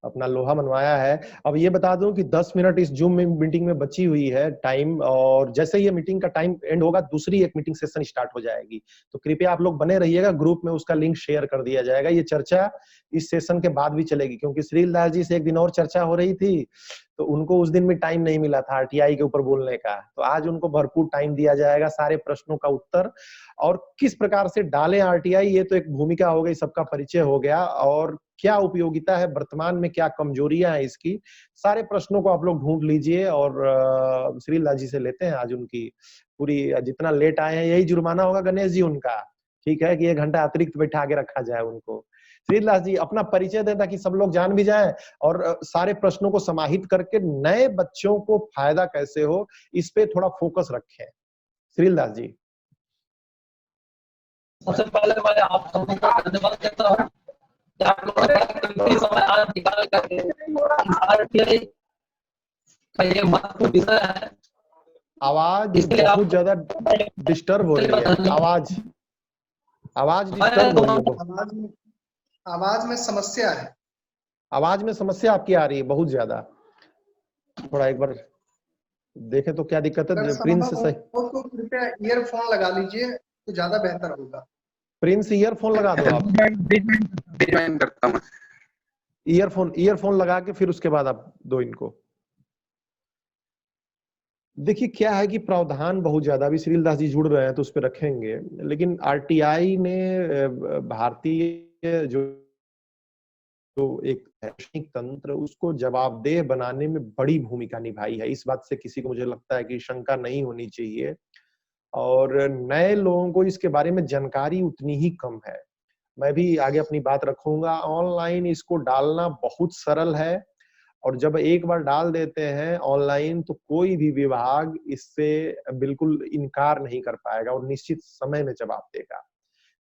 अपना लोहा मनवाया है। अब ये बता दूं कि 10 मिनट इस जूम मीटिंग में बची हुई है टाइम, और जैसे ये मीटिंग का टाइम एंड होगा दूसरी एक मीटिंग सेशन स्टार्ट हो जाएगी। तो कृपया आप लोग बने रहिएगा, ग्रुप में उसका लिंक शेयर कर दिया जाएगा। ये चर्चा इस सेशन के बाद भी चलेगी, क्योंकि श्रील दास जी से एक दिन और चर्चा हो रही थी, तो उनको उस दिन भी टाइम नहीं मिला था आरटीआई के ऊपर बोलने का। तो आज उनको भरपूर टाइम दिया जाएगा, सारे प्रश्नों का उत्तर और किस प्रकार से डालें आरटीआई, ये तो एक भूमिका हो गई, सबका परिचय हो गया, और क्या उपयोगिता है वर्तमान में, क्या कमजोरियां हैं इसकी, सारे प्रश्नों को आप लोग ढूंढ लीजिए। और श्रील दास जी से लेते हैं आज उनकी पूरी, जितना लेट आए हैं यही जुर्माना होगा गणेश जी उनका, ठीक है, कि 1 घंटा अतिरिक्त बैठा के रखा जाए उनको। श्रील दास जी अपना परिचय दें ताकि सब लोग जान भी जाएं, और सारे प्रश्नों को समाहित करके नए बच्चों को फायदा कैसे हो इस पे थोड़ा फोकस रखें। श्रील दास जी। सबसे पहले मैं आप सभी का धन्यवाद करता हूँ कि आप लोगों ने कीमती समय आज निकाल करके आरटीआई का ये महत्वपूर्ण विषय है। आवाज बहुत ज्यादा डिस्टर्ब हो रही है, आवाज डिस्टर्ब हो रही है, आवाज में समस्या है, आवाज में समस्या आपकी आ रही है बहुत ज्यादा। थोड़ा एक बार देखें तो क्या दिक्कत है। प्रिंस सही तो कृपया ईयरफोन लगा लीजिए तो ज्यादा बेहतर होगा। प्रिंस ईयरफोन लगा दो आप, करता हूं। ईयरफोन लगा के फिर उसके बाद आप दो इनको। देखिए क्या है कि प्रावधान बहुत ज्यादा, अभी श्रील दास जी जुड़ रहे हैं तो उस पर रखेंगे, लेकिन आरटीआई ने भारतीय जो एक शैक्षणिक तंत्र उसको जवाबदेह बनाने में बड़ी भूमिका निभाई है। इस बात से किसी को मुझे लगता है कि शंका नहीं होनी चाहिए, और नए लोगों को इसके बारे में जानकारी उतनी ही कम है। मैं भी आगे अपनी बात रखूंगा। ऑनलाइन इसको डालना बहुत सरल है, और जब एक बार डाल देते हैं ऑनलाइन तो कोई भी विभाग इससे बिल्कुल इनकार नहीं कर पाएगा और निश्चित समय में जवाब देगा।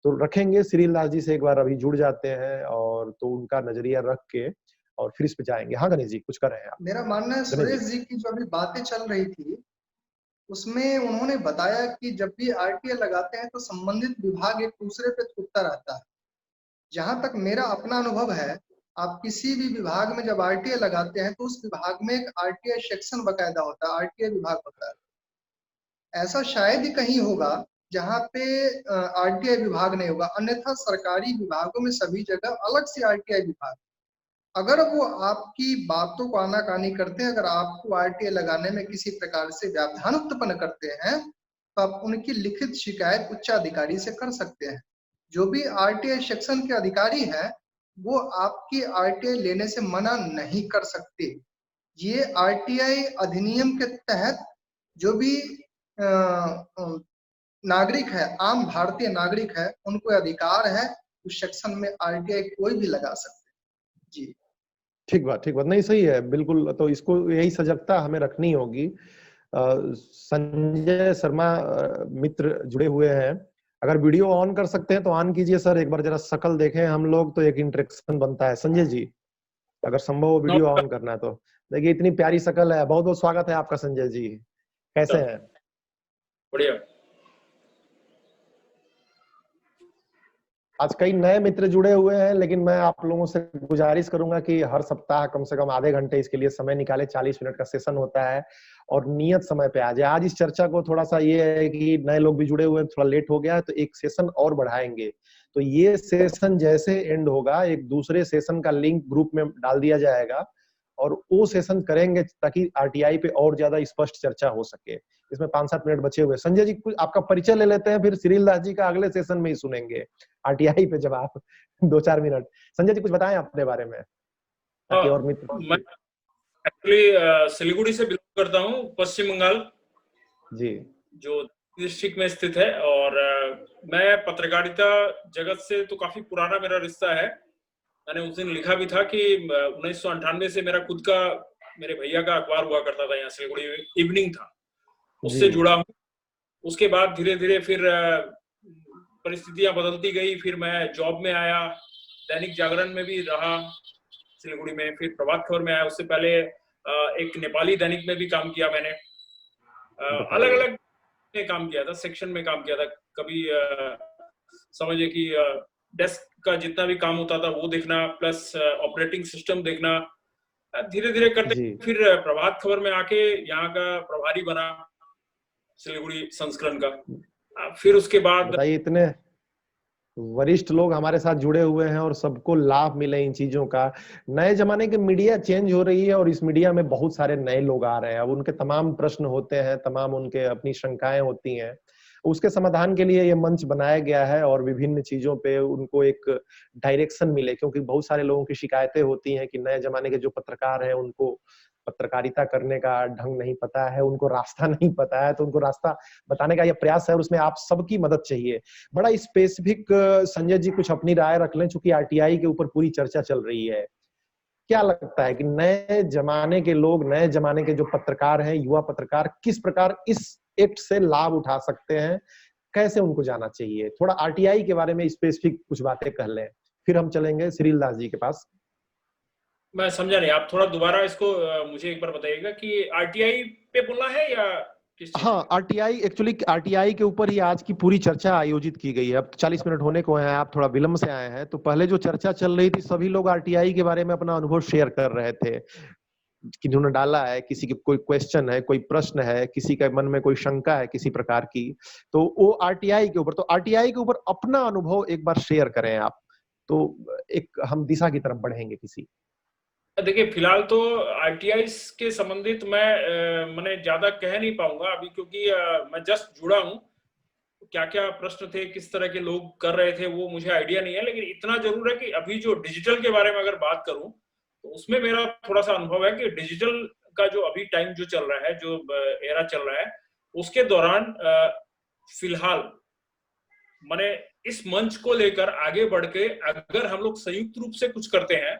तो रखेंगे, श्रील दास जी से एक बार अभी जुड़ जाते हैं और तो उनका नजरिया रख के और फिर इस पे जाएंगे। हाँ गणेश जी कुछ कर रहे हैं आप? मेरा मानना है सुरेश जी की जो अभी बातें चल रही थी उसमें उन्होंने बताया कि जब भी आरटीआई लगाते हैं तो संबंधित विभाग एक दूसरे पे थूकता रहता है। जहां तक मेरा अपना अनुभव है, आप किसी भी विभाग में जब आरटीआई लगाते हैं तो उस विभाग में एक आरटीआई सेक्शन बकायदा होता है, आरटीआई विभाग होता है। ऐसा शायद ही कहीं होगा जहाँ पे आरटीआई विभाग नहीं होगा, अन्यथा सरकारी विभागों में सभी जगह अलग से आरटीआई विभाग। अगर वो आपकी बातों को आनाकानी करते हैं, अगर आपको आरटीआई लगाने में किसी प्रकार से व्यवधान उत्पन्न करते हैं, तो आप उनकी लिखित शिकायत उच्च अधिकारी से कर सकते हैं। जो भी आरटीआई सेक्शन के अधिकारी हैं वो आपकी आरटीआई लेने से मना नहीं कर सकते। ये आरटीआई अधिनियम के तहत जो भी नागरिक है, आम भारतीय नागरिक है, उनको अधिकार है उस सेक्शन में आरटीआई कोई भी लगा सकते हैं। जी ठीक बात नहीं, सही है बिल्कुल। तो इसको यही सजगता हमें रखनी होगी। संजय शर्मा मित्र जुड़े हुए हैं, अगर वीडियो ऑन कर सकते हैं तो ऑन कीजिए सर, एक बार जरा शक्ल देखें हम लोग, तो एक इंटरेक्शन बनता है। संजय जी अगर संभव हो वीडियो ऑन करना है तो। देखिए इतनी प्यारी शक्ल है, बहुत बहुत स्वागत है आपका संजय जी, कैसे हैं? बढ़िया। आज कई नए मित्र जुड़े हुए हैं, लेकिन मैं आप लोगों से गुजारिश करूंगा कि हर सप्ताह कम से कम आधे घंटे इसके लिए समय निकाले। 40 मिनट का सेशन होता है और नियत समय पे आ जाए। आज इस चर्चा को थोड़ा सा ये है कि नए लोग भी जुड़े हुए हैं, थोड़ा लेट हो गया है तो एक सेशन और बढ़ाएंगे। तो ये सेशन जैसे एंड होगा एक दूसरे सेशन का लिंक ग्रुप में डाल दिया जाएगा और वो सेशन करेंगे ताकि आरटीआई पे और ज्यादा स्पष्ट चर्चा हो सके। इसमें 5-7 मिनट बचे हुए। संजय जी कुछ आपका परिचय ले लेते हैं, फिर श्रील दास जी का अगले सेशन में ही सुनेंगे आरटीआई पे जब आप 2-4 मिनट। संजय जी कुछ बताएं अपने बारे में। और मित्र मैं एक्चुअली सिलीगुड़ी से बिलोंग करता हूँ, पश्चिम बंगाल जी, जो डिस्ट्रिक्ट में स्थित है। और मैं पत्रकारिता जगत से तो काफी पुराना मेरा रिश्ता है। मैंने उस दिन लिखा भी था कि 1998 से मेरा खुद का, मेरे भैया का अखबार हुआ करता था यहाँ सिलीगुड़ी में, इवनिंग था, उससे जुड़ा हूँ। उसके बाद धीरे धीरे फिर परिस्थितियां बदलती गई, फिर मैं जॉब में आया, दैनिक जागरण में भी रहा सिलीगुड़ी में, फिर प्रभात खबर में आया। उससे पहले एक नेपाली दैनिक में भी काम किया मैंने, अलग अलग में काम किया था, सेक्शन में काम किया था। कभी समझिए कि डेस्क का जितना भी काम होता था वो देखना, प्लस ऑपरेटिंग सिस्टम देखना। धीरे धीरे करते जी फिर प्रभात खबर में आके यहाँ का प्रभारी बना सिलीगुड़ी संस्करण का। फिर उसके बाद बताइए, इतने वरिष्ठ लोग हमारे साथ जुड़े हुए हैं और सबको लाभ मिले इन चीजों का। नए जमाने की मीडिया चेंज हो रही है और इस मीडिया में बहुत सारे नए लोग आ रहे हैं। अब उनके तमाम प्रश्न होते हैं, तमाम उनके अपनी शंकाएं होती हैं, उसके समाधान के लिए ये मंच बनाया गया है और विभिन्न चीजों पे उनको एक डायरेक्शन मिले, क्योंकि बहुत सारे लोगों की शिकायतें होती हैं कि नए जमाने के जो पत्रकार हैं उनको पत्रकारिता करने का ढंग नहीं पता है, उनको रास्ता नहीं पता है। तो उनको रास्ता बताने का ये प्रयास है और उसमें आप सबकी मदद चाहिए। बड़ा स्पेसिफिक संजय जी कुछ अपनी राय रख लें, चूंकि आरटीआई के ऊपर पूरी चर्चा चल रही है। क्या लगता है कि नए जमाने के लोग, नए जमाने के जो पत्रकार हैं, युवा पत्रकार, किस प्रकार इस एक्ट से लाभ उठा सकते हैं, कैसे उनको जाना चाहिए? थोड़ा आरटीआई के बारे में स्पेसिफिक कुछ बातें कह लें, फिर हम चलेंगे श्रील दास जी के पास। मैं समझा नहीं, आप थोड़ा दोबारा इसको मुझे एक बार बताइएगा कि आरटीआई पे बोलना है या किस चीज हाँ, आरटीआई, एक्चुअली आरटीआई के ऊपर ही आज की पूरी चर्चा आयोजित की गई है। अब 40 मिनट होने को हैं, आप थोड़ा विलंब से आए हैं। तो पहले जो चर्चा चल रही थी, सभी लोग आरटीआई के बारे में अपना अनुभव शेयर कर रहे थे। किन्होंने डाला है, किसी के कोई क्वेश्चन है, कोई प्रश्न है, किसी के मन में कोई शंका है किसी प्रकार की, तो वो आरटीआई के ऊपर, तो आरटीआई के ऊपर अपना अनुभव एक बार शेयर करें आप, तो एक हम दिशा की तरफ बढ़ेंगे किसी। देखिए, फिलहाल तो आरटीआई के संबंधित मैंने ज्यादा कह नहीं पाऊंगा अभी, क्योंकि मैं जस्ट जुड़ा हूँ। क्या क्या प्रश्न थे, किस तरह के लोग कर रहे थे, वो मुझे आइडिया नहीं है। लेकिन इतना जरूर है कि अभी जो डिजिटल के बारे में अगर बात करूं तो उसमें मेरा थोड़ा सा अनुभव है कि डिजिटल का जो अभी टाइम जो चल रहा है, जो एरा चल रहा है, उसके दौरान फिलहाल माने इस मंच को लेकर आगे बढ़ के अगर हम लोग संयुक्त रूप से कुछ करते हैं,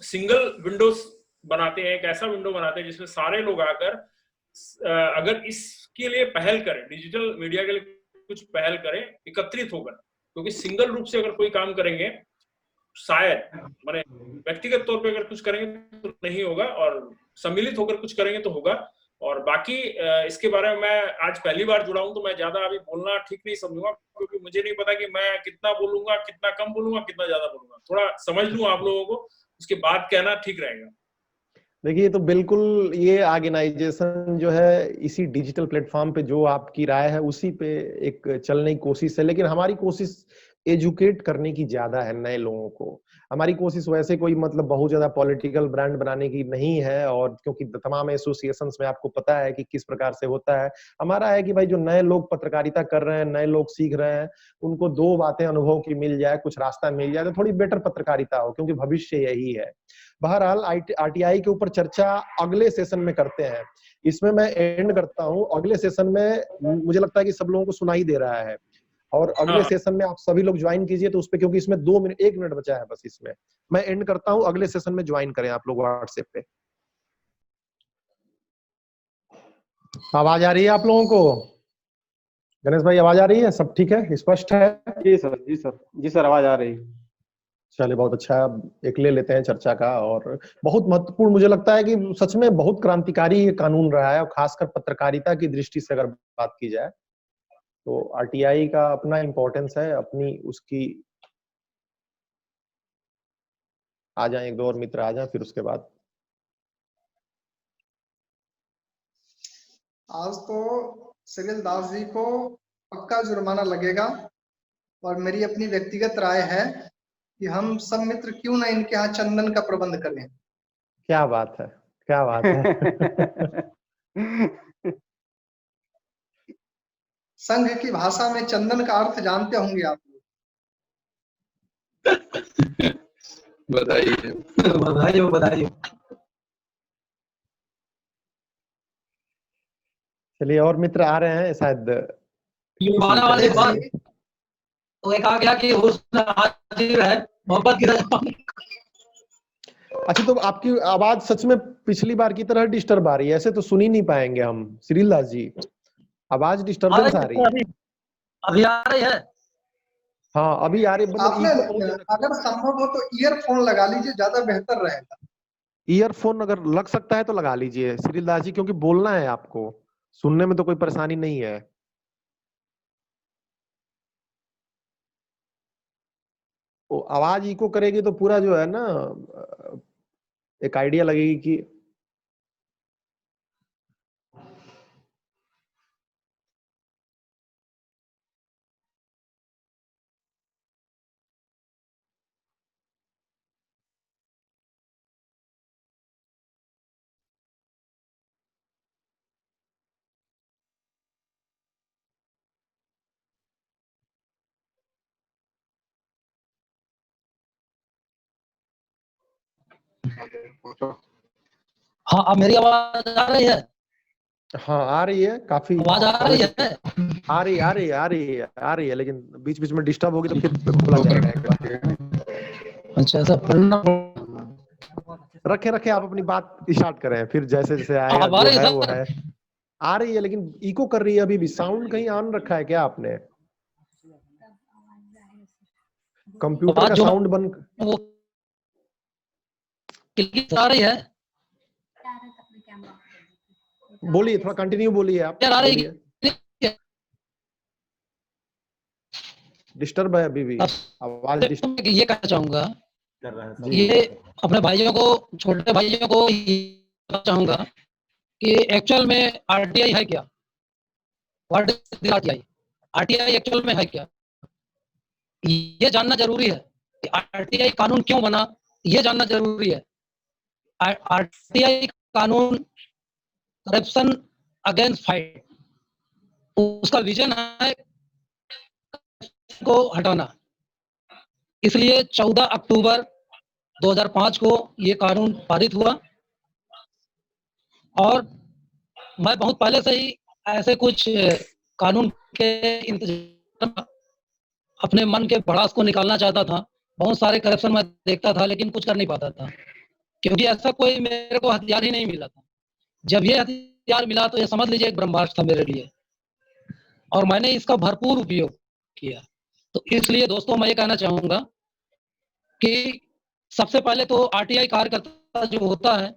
सिंगल विंडोज बनाते हैं, एक ऐसा विंडो बनाते हैं जिसमें सारे लोग आकर अगर इसके लिए पहल करें, डिजिटल मीडिया के लिए कुछ पहल करें एकत्रित होकर, क्योंकि सिंगल रूप से अगर कोई काम करेंगे शायद माने व्यक्तिगत तौर पे अगर कुछ करेंगे तो नहीं होगा, और सम्मिलित होकर कुछ करेंगे तो होगा। और बाकी इसके बारे में मैं आज पहली बार जुड़ा हूं, तो मैं ज्यादा अभी बोलना ठीक नहीं समझूंगा, क्योंकि मुझे नहीं पता कि मैं कितना बोलूंगा, कितना कम बोलूंगा, कितना ज्यादा बोलूंगा। थोड़ा समझ लूं आप लोगों को, उसके बाद कहना ठीक रहेगा। देखिए, तो बिल्कुल ये ऑर्गेनाइजेशन जो है इसी डिजिटल प्लेटफॉर्म पे जो आपकी राय है उसी पे एक चलने की कोशिश है, लेकिन हमारी कोशिश एजुकेट करने की ज्यादा है नए लोगों को। हमारी कोशिश वैसे कोई मतलब बहुत ज्यादा पॉलिटिकल ब्रांड बनाने की नहीं है, और क्योंकि तमाम एसोसिएशंस में आपको पता है कि किस प्रकार से होता है। हमारा है कि भाई जो नए लोग पत्रकारिता कर रहे हैं, नए लोग सीख रहे हैं, उनको दो बातें अनुभव की मिल जाए, कुछ रास्ता मिल जाए तो थोड़ी बेटर पत्रकारिता हो, क्योंकि भविष्य यही है। बहरहाल आरटीआई के ऊपर चर्चा अगले सेशन में करते हैं। इसमें मैं एंड करता हूं। अगले सेशन में मुझे लगता है कि सब लोगों को सुनाई दे रहा है, और अगले सेशन में आप सभी लोग ज्वाइन कीजिए। तो उस पे, क्योंकि इसमें 1 मिनट बचा है बस, इसमें मैं एंड करता हूं। अगले सेशन में ज्वाइन करें आप लोग व्हाट्सएप पे। आवाज आ रही है आप लोगों को? गणेश भाई, आवाज आ रही है? सब ठीक है, स्पष्ट है? जी सर, जी सर, जी सर, आवाज आ रही है। चलिए, बहुत अच्छा। एक ले लेते हैं चर्चा का, और बहुत महत्वपूर्ण मुझे लगता है कि सच में बहुत क्रांतिकारी ये कानून रहा है, और खासकर पत्रकारिता की दृष्टि से अगर बात की जाए तो आरटीआई का अपना इम्पोर्टेंस है, अपनी उसकी। आ जाए एक दो और मित्र, आ जाए, फिर उसके बाद। आज तो श्रील दास जी को पक्का जुर्माना लगेगा, और मेरी अपनी व्यक्तिगत राय है कि हम सब मित्र क्यों ना इनके यहाँ चंदन का प्रबंध करें। क्या बात है, क्या बात है। संघ की भाषा में चंदन का अर्थ जानते होंगे आप लोग। बताइए बताइए बताइए। चलिए, और मित्र आ रहे हैं शायद। युवाना वाले बात तो एक आ गया कि हुस्न हाजिर है, मोहब्बत की रजा। अच्छा, तो आपकी आवाज सच में पिछली बार की तरह डिस्टर्ब आ रही है, ऐसे तो सुन ही नहीं पाएंगे हम। श्रील दास जी, आवाज डिस्टर्बेंस आ रही है। अभी आ रही है? हाँ, अभी आ रही। आपने अगर संभव हो तो ईयरफोन लगा लीजिए, ज्यादा बेहतर रहेगा। ईयरफोन अगर लग सकता है तो लगा लीजिए श्रील दास जी, क्योंकि बोलना है आपको, सुनने में तो कोई परेशानी नहीं है। वो आवाज इको करेगी तो पूरा जो है ना एक आइडिया लगेगी कि हाँ, अब मेरी आवाज आ रही है? हाँ आ रही है, काफी आवाज आ रही है? आ रही है, लेकिन बीच बीच में डिस्टर्ब होगी तो फिर बोला जाएगा एक बार। अच्छा, ऐसा रखे आप अपनी बात स्टार्ट करें, फिर जैसे जैसे आएगा अब आ जो रही है है सर? वो है। आ रही है लेकिन इको कर रही है अभी भी। साउंड कहीं ऑन रखा है क्या आपने? कंप्यूटर आवाज का जो साउंड बंद। वो क्लियर आ रही है? बोलिए, थोड़ा कंटिन्यू बोलिए आप। क्लियर आ रही बोलिए। है? डिस्टर्ब है अभी भी आवाज डिस्टर्ब। ये कहना चाहूंगा, जी ये अपने भाइयों को, छोटे भाइयों को ये कहना चाहूंगा कि एक्चुअल में आरटीआई है क्या? What is RTI? RTI actual में है क्या, ये जानना जरूरी है। कि आरटीआई कानून क्यों बना, ये जानना जरूरी है। आरटीआई कानून करप्शन अगेंस्ट फाइट, उसका विजन है को हटाना। इसलिए 14 अक्टूबर 2005 को ये कानून पारित हुआ और मैं बहुत पहले से ही ऐसे कुछ कानून के इंतजाम अपने मन के भड़ास को निकालना चाहता था। बहुत सारे करप्शन मैं देखता था लेकिन कुछ कर नहीं पाता था, क्योंकि ऐसा कोई मेरे को हथियार ही नहीं मिला था। जब ये हथियार मिला तो ये समझ लीजिए एक ब्रह्मास्त्र था मेरे लिए, और मैंने इसका भरपूर उपयोग किया। तो इसलिए दोस्तों मैं ये कहना चाहूँगा कि सबसे पहले तो आरटीआई कार्यकर्ता जो होता है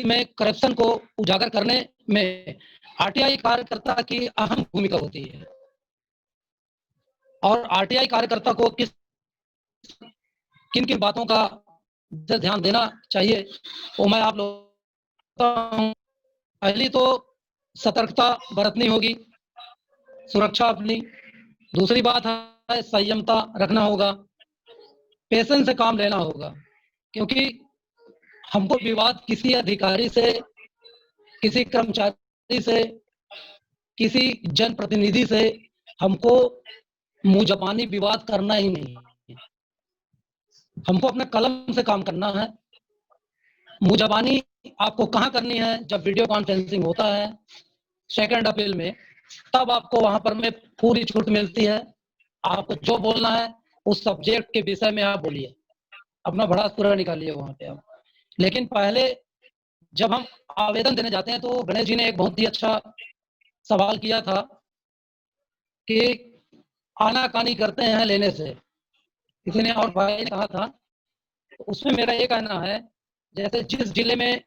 में करप्शन को उजागर करने में आरटीआई कार्यकर्ता की अहम भूमिका होती है। और आरटीआई कार्यकर्ता को किन किन बातों का ध्यान देना चाहिए वो मैं आप लोग, पहली तो सतर्कता बरतनी होगी, सुरक्षा अपनी। दूसरी बात है संयमता रखना होगा, पेशेंस से काम लेना होगा, क्योंकि हमको विवाद किसी अधिकारी से, किसी कर्मचारी से, किसी जनप्रतिनिधि से हमको मुंह जबानी विवाद करना ही नहीं है। हमको अपने कलम से काम करना है। मुंह जबानी आपको कहाँ करनी है? जब वीडियो कॉन्फ्रेंसिंग होता है सेकंड अपील में, तब आपको वहां पर में पूरी छूट मिलती है। आपको जो बोलना है उस सब्जेक्ट के विषय में आप बोलिए, अपना भड़ास पूरा निकालिए वहां पे आप। लेकिन पहले जब हम आवेदन देने जाते हैं तो गणेश जी ने एक बहुत ही अच्छा सवाल किया था कि आनाकानी करते हैं लेने से, किसी ने और भाई ने कहा था। तो उसमें मेरा ये कहना है, जैसे जिस जिले में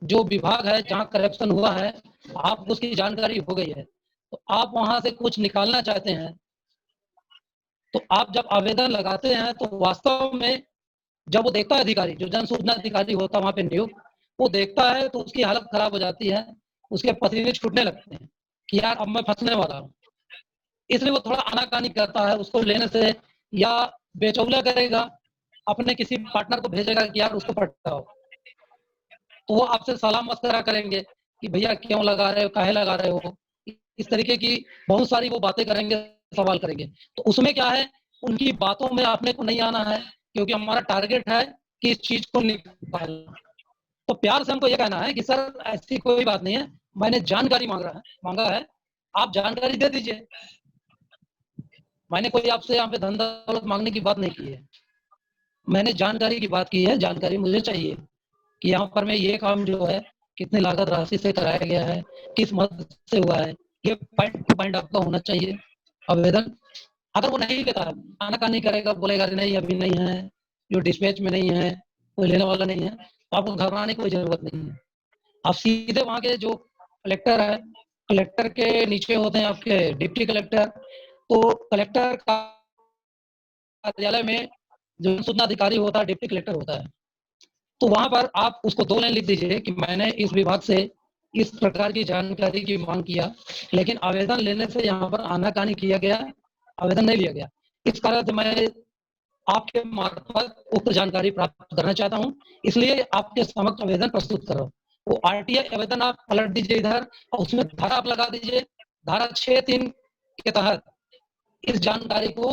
जो विभाग है जहाँ करप्शन हुआ है, आप उसकी जानकारी हो गई है, तो आप वहां से कुछ निकालना चाहते हैं, तो आप जब आवेदन लगाते हैं तो वास्तव में जब वो देखता है अधिकारी, जो जन सूचना अधिकारी होता है वहां पे नियुक्त, वो देखता है तो उसकी हालत खराब हो जाती है, उसके पसीने छूटने लगते हैं कि यार अब मैं फंसने वाला हूँ। इसलिए वो थोड़ा आनाकानी करता है उसको लेने से, या बेचौला करेगा, अपने किसी पार्टनर को भेजेगा कि यार उसको पटाओ, तो वो आपसे सलाह मशवरा करेंगे कि भैया क्यों लगा रहे हो, काहे लगा रहे हो, इस तरीके की बहुत सारी वो बातें करेंगे, सवाल करेंगे। तो उसमें क्या है, उनकी बातों में आपने को नहीं आना है, क्योंकि हमारा टारगेट है कि इस चीज को निकालना। तो प्यार से हमको ये कहना है कि सर ऐसी कोई बात नहीं है, मैंने जानकारी मांगा है, आप जानकारी दे दीजिए। मैंने कोई आपसे यहाँ पे धन दौलत मांगने की बात नहीं की है, मैंने जानकारी की बात की है। जानकारी मुझे चाहिए कि यहाँ पर में ये काम जो है कितनी लागत राशि से कराया गया है, किस मद से हुआ है, ये पॉइंट टू पॉइंट आपका होना चाहिए आवेदन। अगर वो नहीं देता है, आनाकानी करेगा, बोलेगा नहीं अभी नहीं है, जो डिस्पैच में नहीं है, कोई लेने वाला नहीं है, तो आपको घबराने की कोई जरूरत नहीं है। आप सीधे वहाँ के जो कलेक्टर है, कलेक्टर के नीचे होते हैं आपके डिप्टी कलेक्टर, तो कलेक्टर का कार्यालय में जो सूचना अधिकारी होता है, डिप्टी कलेक्टर होता है, तो वहां पर आप उसको 2 लाइन लिख दीजिए कि मैंने इस विभाग से इस प्रकार की जानकारी की मांग किया, लेकिन आवेदन लेने से यहाँ पर आनाकानी किया गया, आवेदन नहीं लिया गया। इस कारण से मैं आपके मार्फत उक्त जानकारी प्राप्त करना चाहता हूँ, इसलिए आपके समक्ष आवेदन प्रस्तुत कर रहा हूँ। वो आरटीआई आवेदन आप पलट दीजिए इधर, और उसमें धारा आप लगा दीजिए, धारा 6(3) के तहत इस जानकारी को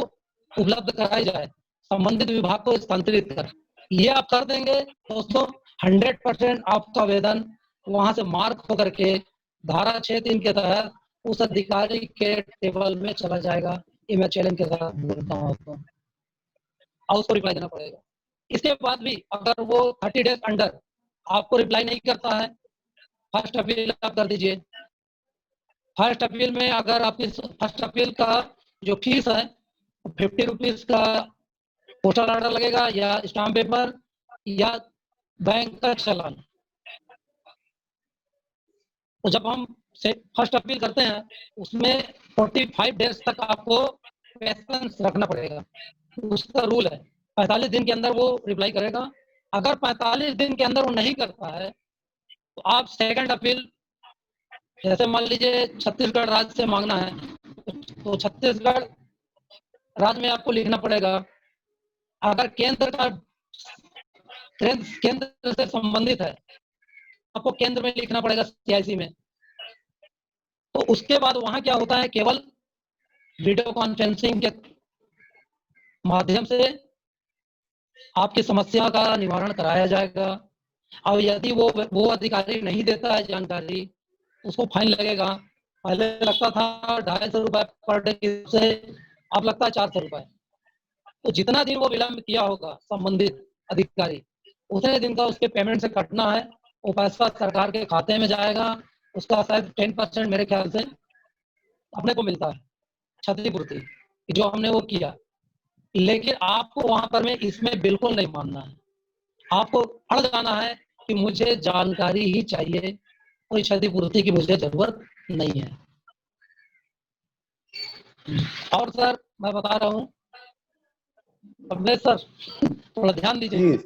उपलब्ध कराई जाए, संबंधित विभाग को स्थानांतरित कर। ये आप कर देंगे दोस्तों, 100% आपका आवेदन वहां से मार्क होकर के धारा 6(3) के तहत उस अधिकारी के टेबल में चला जाएगा। ये मैं चैलेंज के साथ बोलता हूँ आपको, और उसको रिप्लाई देना पड़ेगा। इसके बाद भी अगर वो 30 डेज अंडर आपको रिप्लाई नहीं करता है, फर्स्ट अपील आप कर दीजिए। फर्स्ट अपील में अगर आपकी फर्स्ट अपील का जो फीस है 50 रुपीज का पोस्टल ऑर्डर लगेगा, या स्टाम्प पेपर, या बैंक का चालान। तो जब हम फर्स्ट अपील करते हैं उसमें 45 डेज तक आपको पेशेंस रखना पड़ेगा, उसका रूल है। 45 दिन के अंदर वो रिप्लाई करेगा। अगर 45 दिन के अंदर वो नहीं करता है तो आप सेकंड अपील, जैसे मान लीजिए छत्तीसगढ़ राज्य से मांगना है तो छत्तीसगढ़ राज्य में आपको लिखना पड़ेगा। अगर केंद्र से संबंधित है आपको केंद्र में लिखना पड़ेगा, CIC में। तो उसके बाद वहां क्या होता है, केवल वीडियो कॉन्फ्रेंसिंग के माध्यम से आपकी समस्या का निवारण कराया जाएगा। और यदि वो अधिकारी नहीं देता है जानकारी, उसको फाइन लगेगा। पहले लगता था 250 रुपए पर डे से, अब लगता है 400 रुपए। तो जितना दिन वो विलंब किया होगा संबंधित अधिकारी, उतने दिन का उसके पेमेंट से कटना है। वो पैसा सरकार के खाते में जाएगा, उसका शायद 10% मेरे ख्याल से अपने को मिलता है क्षतिपूर्ति, जो हमने वो किया। लेकिन आपको वहां पर में इसमें बिल्कुल नहीं मानना है, आपको अड़ जाना है कि मुझे जानकारी ही चाहिए, कोई क्षतिपूर्ति की मुझे जरूरत नहीं है। और सर मैं बता रहा हूँ, अवधेश सर थोड़ा ध्यान दीजिए।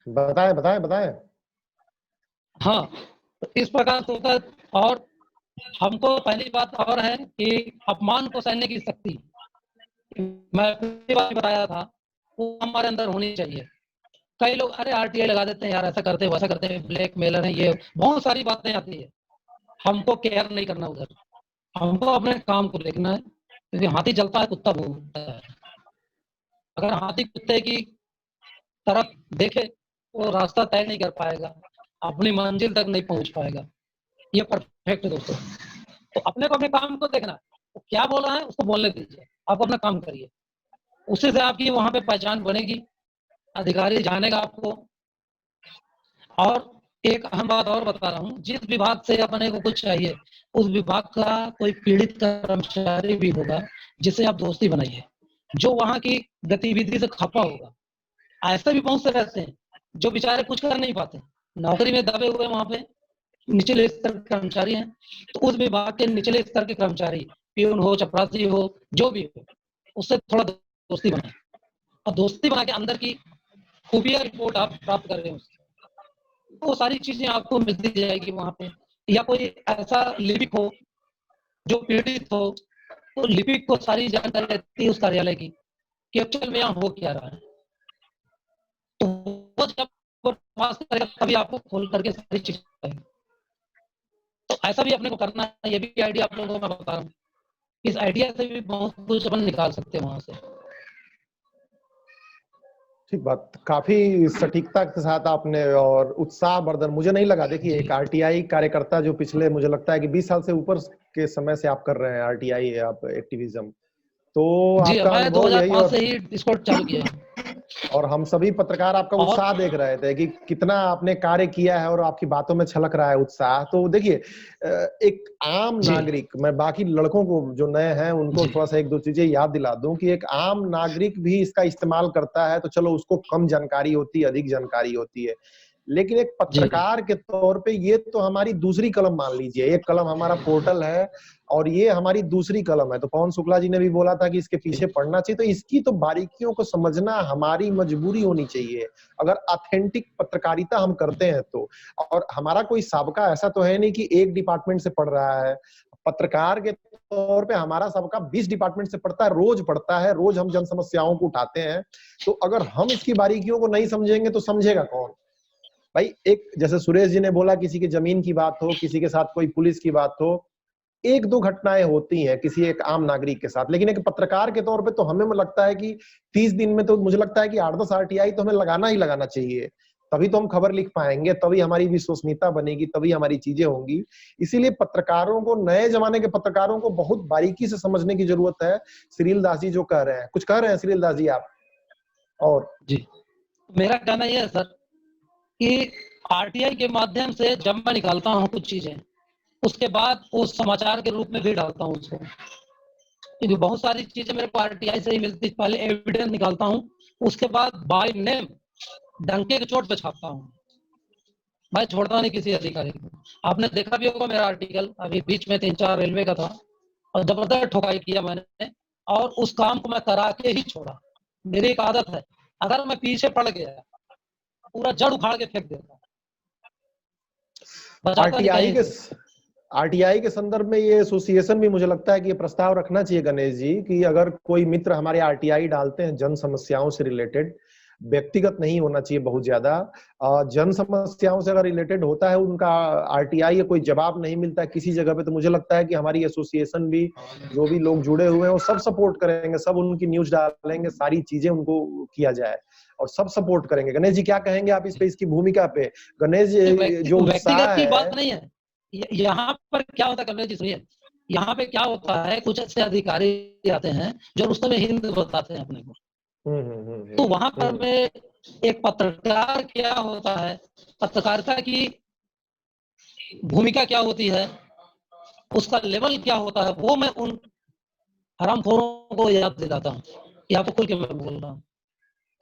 बताएं बताएं बताएं। हाँ, तो इस प्रकार से होता है। और हमको पहली बात और है कि अपमान को सहने की शक्ति, मैं पहली बार बताया था, वो हमारे अंदर होनी चाहिए। कई लोग अरे RTI लगा देते हैं यार, ऐसा करते हैं वैसा करते हैं, ब्लैक मेलर है, ये बहुत सारी बातें आती है। हमको केयर नहीं करना उधर, हमको अपने काम को देखना है। क्योंकि हाथी चलता है कुत्ता भूखता है। अगर हाथी कुत्ते की तरफ देखे वो रास्ता तय नहीं कर पाएगा, अपनी मंजिल तक नहीं पहुंच पाएगा। ये परफेक्ट दोस्तों। तो अपने को अपने काम को देखना है, तो क्या बोल रहा है उसको बोलने दीजिए, आप अपना काम करिए, उसी से आपकी वहां पे पहचान बनेगी, अधिकारी जानेगा आपको। और एक अहम बात और बता रहा हूँ, जिस विभाग से अपने को कुछ चाहिए उस विभाग का कोई पीड़ित कर्मचारी भी होगा जिससे आप दोस्ती बनाइए, जो वहां की गतिविधि से खपा होगा। ऐसे भी बहुत से रहते हैं जो बेचारे कुछ कर नहीं पाते, नौकरी में दबे हुए वहां पे निचले स्तर के कर्मचारी हैं। तो उस विभाग के निचले स्तर के कर्मचारी, पियून हो, चपरासी हो, जो भी हो, उससे थोड़ा दोस्ती बनाए, और दोस्ती बना के अंदर की खुफिया रिपोर्ट आप प्राप्त कर रहे हैं, वो सारी चीजें आपको मिलती जाएगी वहां पे। या कोई ऐसा लिपिक हो जो पीड़ित हो, तो लिपिक को सारी जानकारी रहती है उस कार्यालय की कि एक्चुअल में यहाँ हो क्या रहा है। तो वो जब पास करेगा तभी आपको खोल करके सारी चीजें। तो ऐसा भी अपने को करना है, ये भी आइडिया आप लोगों को मैं बता रहा हूँ। इस आइडिया से भी बहुत कुछ अपन निकाल सकते हैं वहां से। ठीक बात, काफी सटीकता के साथ आपने और उत्साहवर्धन। मुझे नहीं लगा, देखिए एक RTI कार्यकर्ता जो पिछले मुझे लगता है कि 20 साल से ऊपर के समय से आप कर रहे हैं RTI आप एक्टिविज्म, तो जी आपका मैं अनुभव यही। 2005 से ही इसको चालू किया है। और हम सभी पत्रकार आपका उत्साह देख रहे थे कि कितना आपने कार्य किया है और आपकी बातों में छलक रहा है उत्साह। तो देखिए एक आम नागरिक, मैं बाकी लड़कों को जो नए हैं उनको थोड़ा सा एक दो चीजें याद दिला दूं कि एक आम नागरिक भी इसका इस्तेमाल करता है, तो चलो उसको कम जानकारी होती है, अधिक जानकारी होती है, लेकिन एक पत्रकार के तौर पे ये तो हमारी दूसरी कलम मान लीजिए। एक कलम हमारा पोर्टल है और ये हमारी दूसरी कलम है। तो पवन शुक्ला जी ने भी बोला था कि इसके पीछे पढ़ना चाहिए, तो इसकी तो बारीकियों को समझना हमारी मजबूरी होनी चाहिए अगर ऑथेंटिक पत्रकारिता हम करते हैं तो। और हमारा कोई साबका ऐसा तो है नहीं कि एक डिपार्टमेंट से पढ़ रहा है। पत्रकार के तौर पे हमारा सबका 20 डिपार्टमेंट से पढ़ता है, रोज पढ़ता है, रोज हम जन समस्याओं को उठाते हैं। तो अगर हम इसकी बारीकियों को नहीं समझेंगे तो समझेगा कौन भाई। एक जैसे सुरेश जी ने बोला, किसी की जमीन की बात हो, किसी के साथ कोई पुलिस की बात हो, एक दो घटनाएं होती हैं किसी एक आम नागरिक के साथ, लेकिन एक पत्रकार के तौर पे तो हमें लगता है कि 30 दिन में तो मुझे लगता है कि 8-10 आरटीआई तो हमें लगाना ही लगाना चाहिए। तभी तो हम खबर लिख पाएंगे, तभी हमारी विश्वसनीयता बनेगी, तभी हमारी चीजें होंगी। इसीलिए पत्रकारों को, नए जमाने के पत्रकारों को बहुत बारीकी से समझने की जरूरत है। श्रील दास जी जो कह रहे हैं, कुछ कह रहे हैं श्रील दास जी आप? और जी, मेरा कहना यह है सर कि आरटीआई के माध्यम से जब मैं निकालता हूँ कुछ चीजें, उसके बाद उस समाचार के रूप में भी डालता हूँ उसको, क्योंकि बहुत सारी चीजें मेरे को आरटीआई से ही मिलती। पहले एविडेंस निकालता हूँ, उसके बाद बाय नेम डंके के चोट पे छापता हूँ। मैं छोड़ता नहीं किसी अधिकारी को। आपने देखा भी होगा मेरा आर्टिकल अभी बीच में 3-4 रेलवे का था और जबरदस्त ठोकाई किया मैंने, और उस काम को मैं करा के ही छोड़ा। मेरी एक आदत है, अगर मैं पीछे पड़ गया पूरा जड़ उखाड़ के फेंक देता। आरटीआई के संदर्भ में ये एसोसिएशन भी मुझे लगता है कि ये प्रस्ताव रखना चाहिए गणेश जी, कि अगर कोई मित्र हमारे आरटीआई डालते हैं जन समस्याओं से रिलेटेड, व्यक्तिगत नहीं होना चाहिए बहुत ज्यादा, जन समस्याओं से अगर रिलेटेड होता है उनका आरटीआई या कोई जवाब नहीं मिलता है किसी जगह पे, तो मुझे लगता है कि हमारी एसोसिएशन भी, जो भी लोग जुड़े हुए हैं वो सब सपोर्ट करेंगे, सब उनकी न्यूज डालेंगे, सारी चीजें उनको किया जाए और सब सपोर्ट करेंगे। गणेश जी क्या कहेंगे आप इस पे, इसकी भूमिका पे? गणेश जी जो व्यक्तिगत की बात नहीं है, यहाँ पर क्या होता है कमलेश जी सुनिए, यहाँ पे क्या होता है, कुछ ऐसे अधिकारी आते हैं जो रुस्तम में हिंद बताते हैं अपने को। तो वहां पर में एक पत्रकार क्या होता है, पत्रकारिता की भूमिका क्या होती है, उसका लेवल क्या होता है, वो मैं उन हरामखोरों को याद दिलाता हूँ। यहाँ पे खुल के मैं बोल रहा हूँ।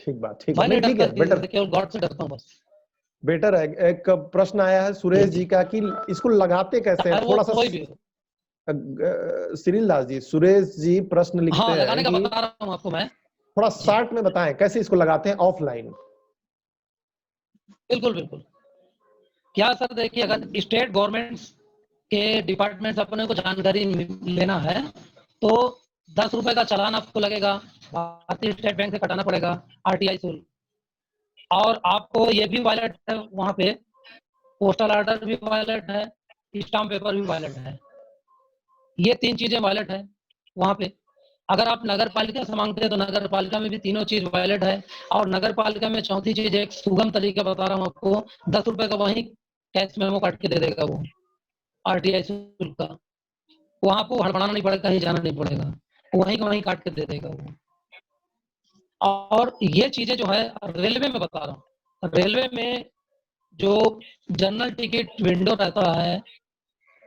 ठीक बात, ठीक है, ठीक है, बेटर, केवल गॉड से डरता हूँ बस। बेटर है। एक प्रश्न आया है सुरेश जी का कि इसको लगाते कैसे हैं, थोड़ा सा श्रील दास जी, सुरेश जी प्रश्न लिखते हैं, लगाने का बता रहा हूँ आपको मैं, थोड़ा शॉर्ट में बताएं कैसे इसको लगाते हैं ऑफलाइन। बिल्कुल बिल्कुल। क्या सर देखिए, अगर स्टेट गवर्नमेंट्स के डिपार्टमेंट अपने को जानकारी लेना है तो 10 रुपए का चालान आपको लगेगा, भारतीय स्टेट बैंक से कटाना पड़ेगा आरटीआई शुल्क, और आपको ये भी वायलेट है, वहां पे पोस्टल ऑर्डर भी वायलेट है, स्टाम्प पेपर भी वायलेट है। ये 3 चीजें वायलेट है वहां पे। अगर आप नगर पालिका से मांगते हैं तो नगर पालिका में भी तीनों चीज वायलेट है। और नगर पालिका में चौथी चीज, एक सुगम तरीका बता रहा हूँ आपको, 10 रुपए का वहीं कैश मेमो काट के दे देगा वो आरटीआई शुल्क का। वहां आपको हड़बड़ाना नहीं पड़ेगा, कहीं जाना नहीं पड़ेगा, वहीं का वहीं काट के दे देगा वो। और ये चीजें जो है रेलवे में बता रहा हूँ, रेलवे में जो जनरल टिकट विंडो रहता है,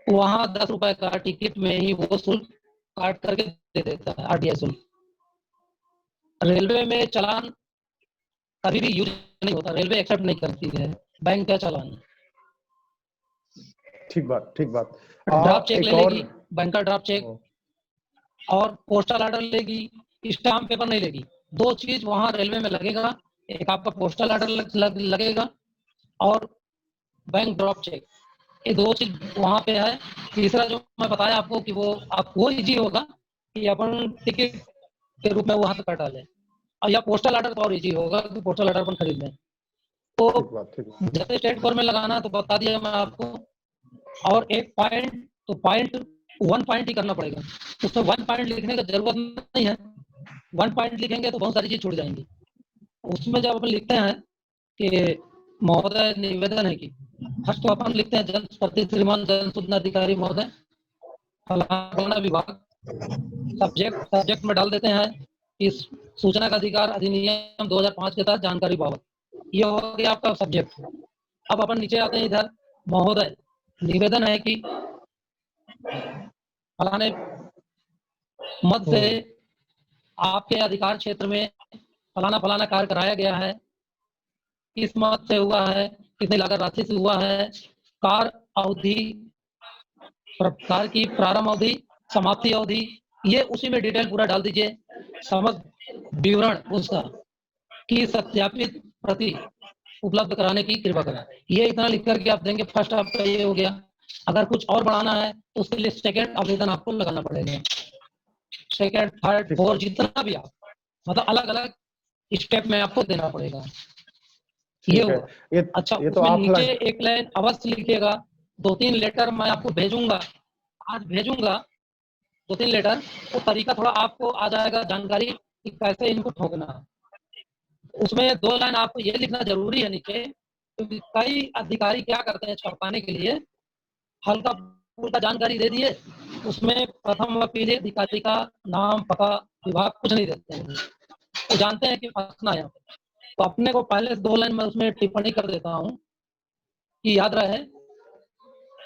वहां 10 रुपए का टिकट में ही वो शुल्क काट करके दे देता है आरटीआई शुल्क। रेलवे में चालान कभी भी यूज नहीं होता, रेलवे एक्सेप्ट नहीं करती है बैंक का चालान। ठीक बात, ठीक बात। ड्राफ्ट चेक ले लेगी, बैंक का ड्राफ्ट चेक, और पोस्टल ऑर्डर लेगी, स्टाम्प पेपर नहीं लेगी। 2 चीज वहां रेलवे में लगेगा, एक आपका पोस्टल ऑर्डर लगेगा और बैंक ड्राफ्ट चेक, ये 2 चीज वहां पे है। तीसरा जो मैं बताया आपको कि वो आपको इजी होगा कि अपन टिकट के रूप में वहां से कटा लें, और या पोस्टल ऑर्डर तो और इजी होगा कि पोस्टल ऑर्डर अपन खरीद लें। तो जैसे स्टेट बोर्ड में लगाना तो बता दिया मैं आपको, और एक पॉइंट तो पॉइंट 1 पॉइंट ही करना पड़ेगा, उसमें 1 पॉइंट लिखने की जरूरत नहीं है। 1 पॉइंट लिखेंगे तो बहुत सारी चीज छूट जाएंगी। उसमें जब अपन लिखते हैं कि महोदय निवेदन है कि फर्स्ट तो अपन लिखते हैं जन प्रति श्रीमान जन सूचना अधिकारी महोदय फलाना विभाग, सब्जेक्ट में डाल देते हैं कि सूचना का अधिकार अधिनियम 2005 के तहत जानकारी बाबत, ये हो गया आपका सब्जेक्ट। अब अपन नीचे आते हैं, इधर महोदय निवेदन है कि फलाने मत से आपके अधिकार क्षेत्र में फलाना फलाना कार्य कराया गया है, इस मत से हुआ है कितनी लागत राशि से हुआ है, कार अवधि, कार की प्रारंभ अवधि, समाप्ति अवधि, ये उसी में डिटेल पूरा डाल दीजिए। समग्र विवरण उसका की सत्यापित प्रति उपलब्ध कराने की कृपा करें। ये इतना लिख करके आप देंगे, फर्स्ट आपका ये हो गया। अगर कुछ और बढ़ाना है तो उसके लिए सेकेंड आवेदन आपको लगाना पड़ेगा। सेकेंड, थर्ड, फोर्थ, जितना भी आप मतलब अलग अलग स्टेप में आपको देना पड़ेगा। ये हुआ। अच्छा, ये तो उसमें नीचे ऑफलाइन एक लाइन अवश्य लिखिएगा, 2-3 लेटर मैं आपको भेजूंगा, आज भेजूंगा 2-3 लेटर। वो तरीका थोड़ा आपको आ जाएगा जानकारी कि कैसे इनको ठोकना है। उसमें 2 लाइन आपको ये लिखना जरूरी है नीचे, क्योंकि कई अधिकारी क्या करते हैं छपाने के लिए, हल्का फुल्का जानकारी दे दिए, उसमें प्रथम व पीले अधिकारी का नाम, पता, विभाग कुछ नहीं देते हैं। वो जानते हैं कि फंसना है। तो अपने को पहले 2 लाइन में उसमें टिप्पणी कर देता हूँ कि याद रहे,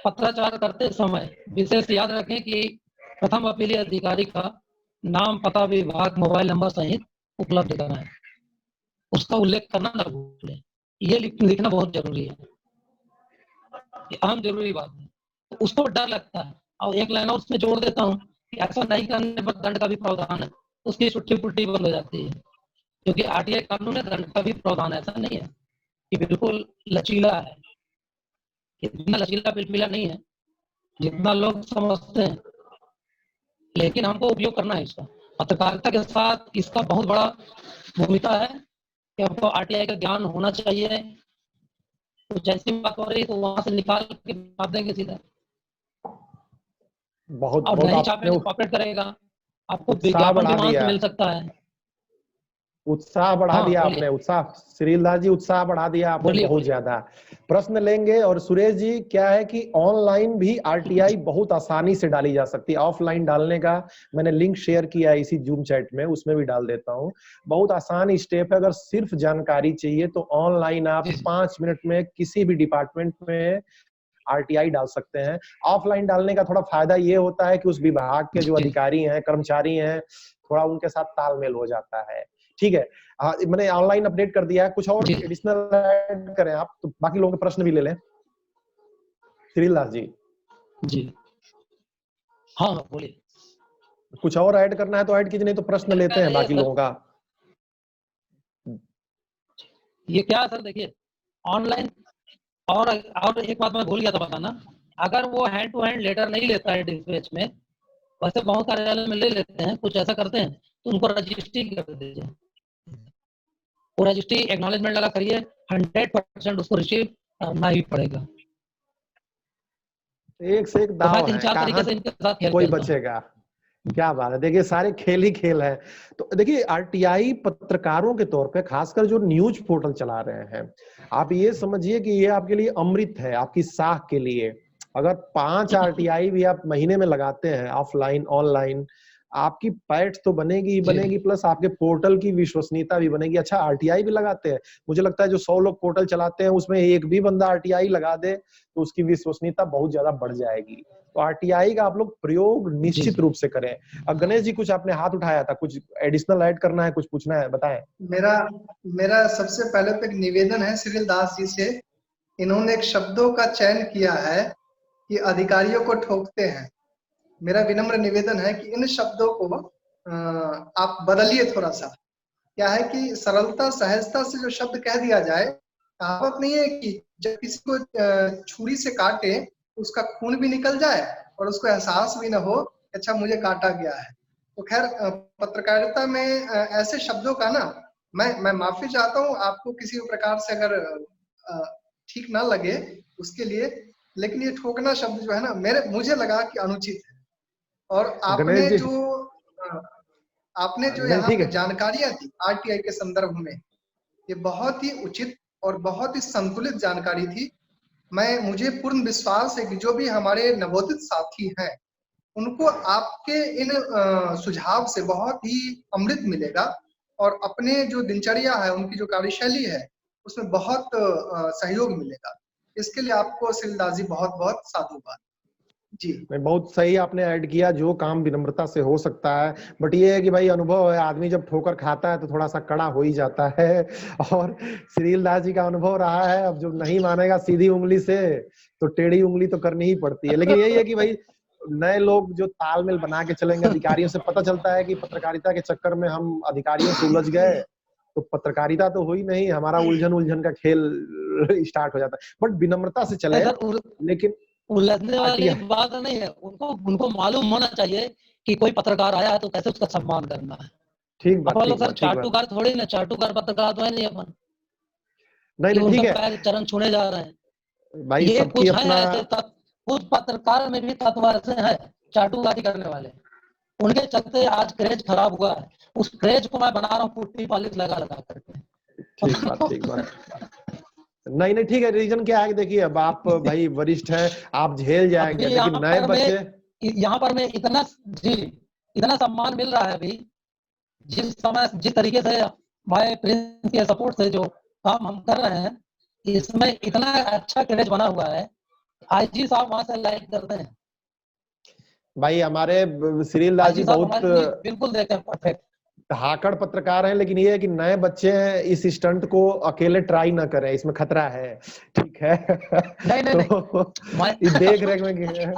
पत्राचार करते समय विशेष याद रखें कि प्रथम अपीली अधिकारी का नाम, पता, विभाग, मोबाइल नंबर सहित उपलब्ध करना है, उसका उल्लेख करना न भूलें। ये लिखना बहुत जरूरी है, ये अहम जरूरी बात है। तो उसको डर लगता है, और एक लाइन और उसमें जोड़ देता हूँ कि ऐसा नहीं करने पर दंड का भी प्रावधान है। उसकी छुट्टी पुट्टी बंद हो जाती है, क्योंकि आरटीआई कानून में दंड का भी प्रावधान ऐसा नहीं है कि बिल्कुल लचीला है। इतना लचीला पिलपिला नहीं है जितना लोग समझते हैं, लेकिन हमको उपयोग करना है इसका। पत्रकारिता के साथ इसका बहुत बड़ा भूमिका है कि हमको आरटीआई का ज्ञान होना चाहिए। तो जैसी बात हो रही तो वहां से निकाल के छाप देंगे सीधा, बहुत और बहुत नहीं आपने छापेंगे कॉपरेट करेगा, आपको उत्साह विज्ञापन बढ़ा भी वहां से दिया, मिल सकता है। उत्साह बढ़ा हाँ, दिया बोलिए। आपने, उत्साह श्रीलाल जी, उत्साह बढ़ा दिया आपने बोलिए, बहुत बोलिए। ज्यादा। प्रश्न लेंगे। और सुरेश जी, क्या है कि ऑनलाइन भी आरटीआई बहुत आसानी से डाली जा सकती है। ऑफलाइन डालने का मैंने लिंक शेयर किया है इसी जूम चैट में, उसमें भी डाल देता हूँ। बहुत आसान स्टेप है। अगर सिर्फ जानकारी चाहिए तो ऑनलाइन आप 5 मिनट में किसी भी डिपार्टमेंट में आरटीआई डाल सकते हैं। ऑफलाइन डालने का थोड़ा फायदा ये होता है कि उस विभाग के जो अधिकारी हैं, कर्मचारी हैं, थोड़ा उनके साथ तालमेल हो जाता है। ठीक है, मैंने ऑनलाइन अपडेट कर दिया है। कुछ और एडिशनल ऐड करें आप तो बाकी लोगों के प्रश्न भी ले लें। श्रीलाल जी जी, हाँ बोलिए। कुछ और ऐड करना है तो ऐड कीजिए, नहीं तो प्रश्न लेते हैं बाकी लोगों का। ये क्या है सर, देखिए ऑनलाइन, और एक बात मैं भूल गया था बताना, अगर वो हैंड टू हैंड लेटर नहीं लेता है डिस्पैच में, वैसे बहुत कार्यालय में ले लेते हैं, कुछ ऐसा करते हैं, तो उनको रजिस्ट्री कर दीजिए। वो रजिस्ट्री एक्नॉलेजमेंट लगा करिए, 100% उसको रिसीव करना ही पड़ेगा। एक से एक तो मैं दाव है, 3-4 तरीके से इनके साथ खेल कोई खेलता हूं। बचेगा। क्या बात है, देखिए सारे खेल ही खेल है। तो देखिए आरटीआई पत्रकारों के तौर पे, खासकर जो न्यूज पोर्टल चला रहे हैं, आप ये समझिए कि ये आपके लिए अमृत है, आपकी साख के लिए। अगर 5 आरटीआई भी आप महीने में लगाते हैं, ऑफलाइन ऑनलाइन, आपकी पैठ तो बनेगी ही बनेगी, प्लस आपके पोर्टल की विश्वसनीयता भी बनेगी। अच्छा, आरटीआई भी लगाते हैं, मुझे लगता है जो 100 लोग पोर्टल चलाते हैं उसमें एक भी बंदा आरटीआई लगा दे तो उसकी विश्वसनीयता बहुत ज्यादा बढ़ जाएगी। तो आरटीआई का आप लोग प्रयोग निश्चित रूप से करें। अब गणेश जी, कुछ आपने हाथ उठाया था, कुछ एडिशनल ऐड करना है, कुछ पूछना है, बताएं। मेरा सबसे पहले तो एक निवेदन है श्रील दास जी से। इन्होंने एक शब्दों का चयन किया है कि अधिकारियों को ठोकते हैं। मेरा विनम्र निवेदन है कि इन शब्दों को आप बदलिए थोड़ा सा। क्या है कि सरलता सहजता से जो शब्द कह दिया जाए, कहावत नहीं है कि जब किसी को छुरी से काटे उसका खून भी निकल जाए और उसको एहसास भी ना हो अच्छा मुझे काटा गया है। तो खैर पत्रकारिता में ऐसे शब्दों का ना, मैं माफी चाहता हूँ आपको किसी प्रकार से अगर ठीक ना लगे उसके लिए, लेकिन ये ठोकना शब्द जो है ना, मुझे लगा कि अनुचित है। और आपने जो यहाँ पे जानकारियां दी आरटीआई के संदर्भ में, ये बहुत ही उचित और बहुत ही संतुलित जानकारी थी। मुझे पूर्ण विश्वास है कि जो भी हमारे नवोदित साथी हैं उनको आपके इन सुझाव से बहुत ही अमृत मिलेगा और अपने जो दिनचर्या है, उनकी जो कार्यशैली है, उसमें बहुत सहयोग मिलेगा। इसके लिए आपको श्रीलदास जी बहुत बहुत साधुवाद। जी नहीं, बहुत सही आपने ऐड किया, जो काम विनम्रता से हो सकता है, बट ये है कि भाई अनुभव है, आदमी जब ठोकर खाता है तो थोड़ा सा कड़ा हो ही जाता है। और श्रील दास जी का अनुभव रहा है, अब जो नहीं मानेगा सीधी उंगली से तो टेढ़ी उंगली तो करनी ही पड़ती है। लेकिन यही है कि भाई नए लोग जो तालमेल बना के चलेंगे, अधिकारियों से पता चलता है कि पत्रकारिता के चक्कर में हम अधिकारियों से उलझ गए तो पत्रकारिता तो हुई नहीं, हमारा उलझन का खेल स्टार्ट हो जाता है। बट विनम्रता से चले, लेकिन उलझने वाली बात नहीं है, उनको मालूम होना चाहिए कि कोई पत्रकार आया है तो कैसे उसका सम्मान करना है। ठीक बात, अपन लोग सर चाटुकार थोड़ी ना, चाटुकार पत्रकार तो है नहीं अपन, नहीं ठीक है, पैर चरण छूने जा रहे हैं भाई ये सबकी कुछ अपना है ऐसे कुछ पत्रकार में भी तत्व ऐसे हैं चाटुकारी करने वाले, उनके चलते आज क्रेज खराब हुआ है। उस क्रेज को मैं बना रहा हूँ पुट्टी पॉलिश लगा करके। ठीक बात नहीं ठीक है। रीजन क्या है कि देखिए, अब आप भाई वरिष्ठ हैं, आप झेल जाएंगे, लेकिन नए बच्चे यहाँ पर मैं इतना सम्मान मिल रहा है अभी, जिस समय जिस तरीके से भाई प्रिंस के सपोर्ट से जो काम हम कर रहे हैं, इसमें इतना अच्छा क्रेज बना हुआ है, आईजी साहब वहां से लाइक करते हैं। भाई हमारे श्रील दास जी बहुत बिल्कुल देते हैं, परफेक्ट हाकड़ पत्रकार हैं, लेकिन ये है कि नए बच्चे हैं, इस स्टंट को अकेले ट्राई ना करें, इसमें खतरा है, ठीक है। नहीं, तो देख रेख में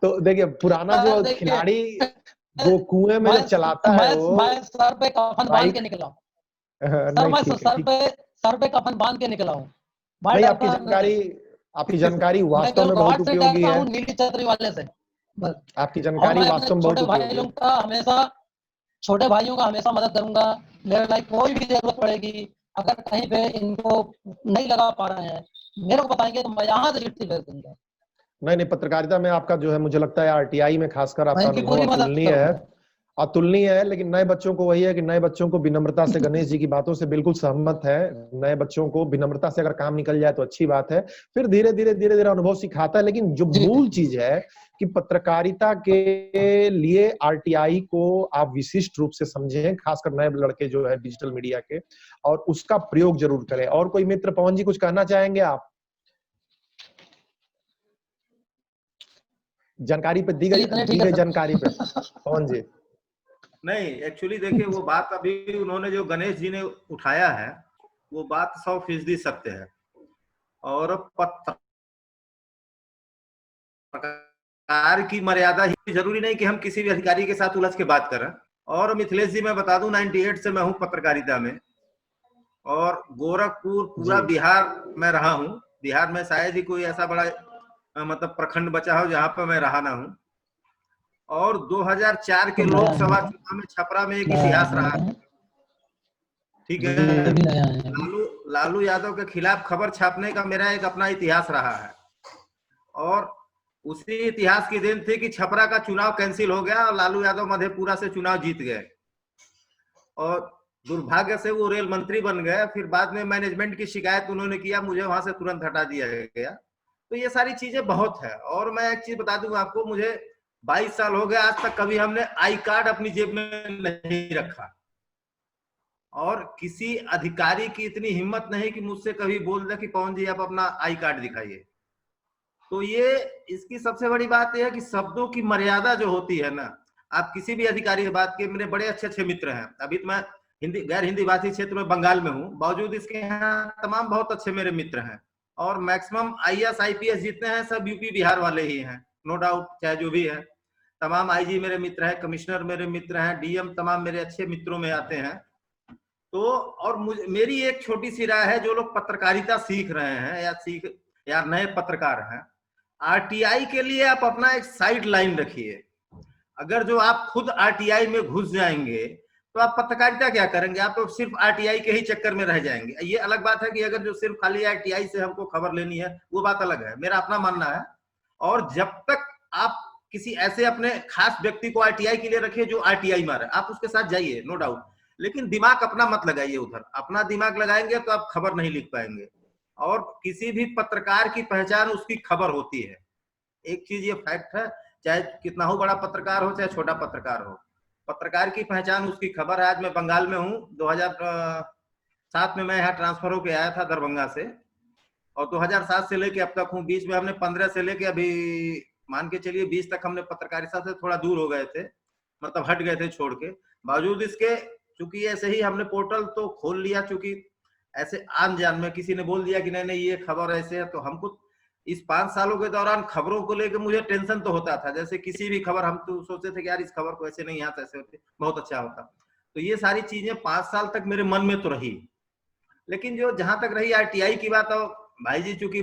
तो देखिए, पुराना जो खिलाड़ी वो कुएं में जब चलाता है वो, मैं सर पे कफन बांध के निकला हूँ, सर पे कफन बांध के निकला हूँ भाई। आपकी जानकारी वास्तव में बहुत उपयोगी है, नीली छतरी वाले से आपकी जानकारी वास्तव में बहुत उपयोगी है। छोटे भाइयों का हमेशा मदद करूंगा, मेरे लाइक कोई भी जरूरत पड़ेगी, अगर कहीं पे इनको नहीं लगा पा रहे हैं मेरे को बताएंगे तो मैं यहाँ से चिट्ठी भेज दूंगा। नहीं पत्रकारिता में आपका जो है, मुझे लगता है आरटीआई में खासकर आपका अनुभव अतुलनीय है। लेकिन नए बच्चों को वही है कि नए बच्चों को विनम्रता से, गणेश जी की बातों से बिल्कुल सहमत है, नए बच्चों को विनम्रता से अगर काम निकल जाए तो अच्छी बात है, फिर धीरे धीरे अनुभव सिखाता है। लेकिन जो मूल चीज है कि पत्रकारिता के लिए आरटीआई को आप विशिष्ट रूप से समझें, खासकर नए लड़के जो है डिजिटल मीडिया के, और उसका प्रयोग जरूर करें। और कोई मित्र, पवन जी कुछ कहना चाहेंगे आप जानकारी पे, दी गई जानकारी पे? पवन जी नहीं, एक्चुअली देखिए, वो बात अभी उन्होंने जो गणेश जी ने उठाया है वो बात 100% सत्य है। और पत्रकार की मर्यादा ही, जरूरी नहीं कि हम किसी भी अधिकारी के साथ उलझ के बात करें। और मिथिलेश जी मैं बता दूं, 98 से मैं हूं पत्रकारिता में, और गोरखपुर पूरा बिहार में रहा हूं। बिहार में शायद ही कोई ऐसा बड़ा मतलब प्रखंड बचा हो जहां पर मैं रहा ना हूं। और 2004 के लोकसभा चुनाव में छपरा में एक इतिहास रहा है, ठीक है। लालू यादव के खिलाफ खबर छापने का मेरा एक अपना इतिहास रहा है, और उसी इतिहास की देन थी कि छपरा का चुनाव कैंसिल हो गया और लालू यादव मधेपुरा से चुनाव जीत गए, और दुर्भाग्य से वो रेल मंत्री बन गए। फिर बाद में मैनेजमेंट की शिकायत उन्होंने किया, मुझे वहां से तुरंत हटा दिया गया। तो ये सारी चीजें बहुत है। और मैं एक चीज बता दूं आपको, मुझे 22 साल हो गए, आज तक कभी हमने आई कार्ड अपनी जेब में नहीं रखा, और किसी अधिकारी की इतनी हिम्मत नहीं कि मुझसे कभी बोल दे कि पवन जी आप अपना आई कार्ड दिखाइए। तो ये इसकी सबसे बड़ी बात यह है कि शब्दों की मर्यादा जो होती है ना, आप किसी भी अधिकारी की बात के, मेरे बड़े अच्छे मित्र हैं। अभी तो मैं गैर हिंदी भाषी क्षेत्र में बंगाल में हूँ, बावजूद इसके यहाँ तमाम बहुत अच्छे मेरे मित्र हैं, और मैक्सिमम IAS IPS जितने हैं सब यूपी बिहार वाले ही हैं, नो डाउट, चाहे जो भी है। तमाम IG मेरे मित्र हैं, कमिश्नर मेरे मित्र हैं, DM तमाम मेरे अच्छे मित्रों में आते हैं। तो और मेरी एक छोटी सी राय है, जो लोग पत्रकारिता सीख रहे हैं या नए पत्रकार हैं, RTI के लिए आप अपना एक साइड लाइन रखिए। अगर जो आप खुद RTI में घुस जाएंगे तो आप पत्रकारिता क्या करेंगे? आप तो सिर्फ RTI के ही चक्कर में रह जाएंगे। ये अलग बात है कि अगर जो सिर्फ खाली RTI से हमको खबर लेनी है, वो बात अलग है, मेरा अपना मानना है। और जब तक आप किसी ऐसे अपने खास व्यक्ति को RTI के लिए रखिए जो RTI मारे, आप उसके साथ जाइए, नो डाउट, लेकिन दिमाग अपना मत लगाइए उधर। अपना दिमाग लगाएंगे तो आप खबर नहीं लिख पाएंगे। और किसी भी पत्रकार की पहचान उसकी खबर होती है, एक चीज ये फैक्ट है, चाहे कितना हो बड़ा पत्रकार हो चाहे छोटा पत्रकार हो, पत्रकार की पहचान उसकी खबर है। आज मैं बंगाल में हूँ, 2007 में मैं यहाँ ट्रांसफर होके आया था दरभंगा से, और 2007 से लेके अब तक हूँ। बीच में हमने 15 से लेके अभी मान के चलिए 20 तक हमने पत्रकारिता से थोड़ा दूर हो गए थे, मतलब हट गए थे छोड़ के। बावजूद इसके चूंकि ऐसे ही हमने पोर्टल तो खोल लिया, चूंकि ऐसे आन जान में किसी ने बोल दिया कि नहीं नहीं ये खबर ऐसे है, तो हमको इस 5 सालों के दौरान खबरों को लेकर मुझे टेंशन तो होता था। जैसे किसी भी खबर हम तो सोचते थे कि यार इस खबर को ऐसे नहीं, यहाँ ऐसे होते बहुत अच्छा होता। तो ये सारी चीजें 5 साल तक मेरे मन में तो रही। लेकिन जो जहां तक रही आरटीआई की बात, और भाई जी चूंकि